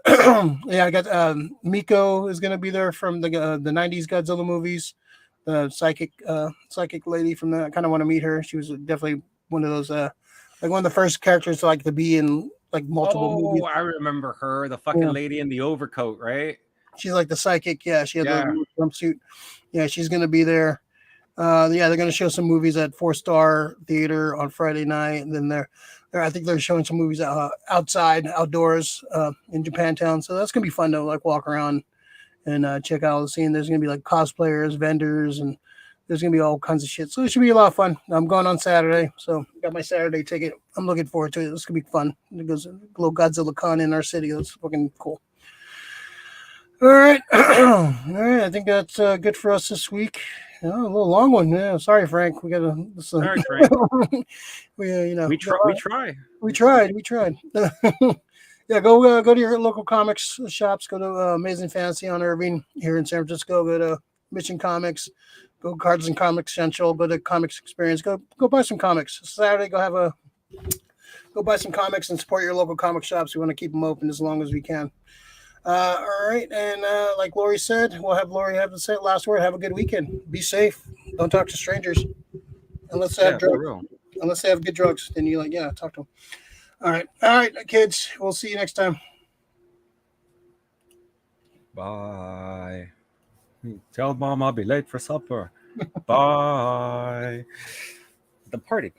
Yeah, I got Miko is going to be there from the '90s Godzilla movies. The psychic lady from that. I kind of want to meet her. She was definitely one of those like one of the first characters to be in like multiple movies. I remember her, the fucking lady in the overcoat, right? She's like the psychic. Yeah, she had the jumpsuit. Yeah, she's going to be there. Yeah, they're going to show some movies at 4-Star Theater on Friday night, and then I think they're showing some movies outdoors in Japantown. So that's going to be fun to like walk around and check out the scene. There's going to be like cosplayers, vendors, and there's going to be all kinds of shit. So it should be a lot of fun. I'm going on Saturday, so got my Saturday ticket. I'm looking forward to it. It's going to be fun. It goes a little Godzilla con in our city. That's fucking cool. All right. All right. I think that's good for us this week. A little long one. Yeah. Sorry, Frank. We got to. Sorry, Frank. We tried. We tried. Yeah. Go to your local comics shops. Go to Amazing Fantasy on Irving here in San Francisco. Go to Mission Comics. Go Cards and Comics Central. Go to Comix Experience. Go buy some comics. Saturday, go buy some comics and support your local comic shops. We want to keep them open as long as we can. All right, and like Lori said, we'll have Lori have the last word. Have a good weekend. Be safe. Don't talk to strangers unless they have drugs. Unless they have good drugs, then you talk to them. All right, kids. We'll see you next time. Bye. Tell Mom I'll be late for supper. Bye. The party.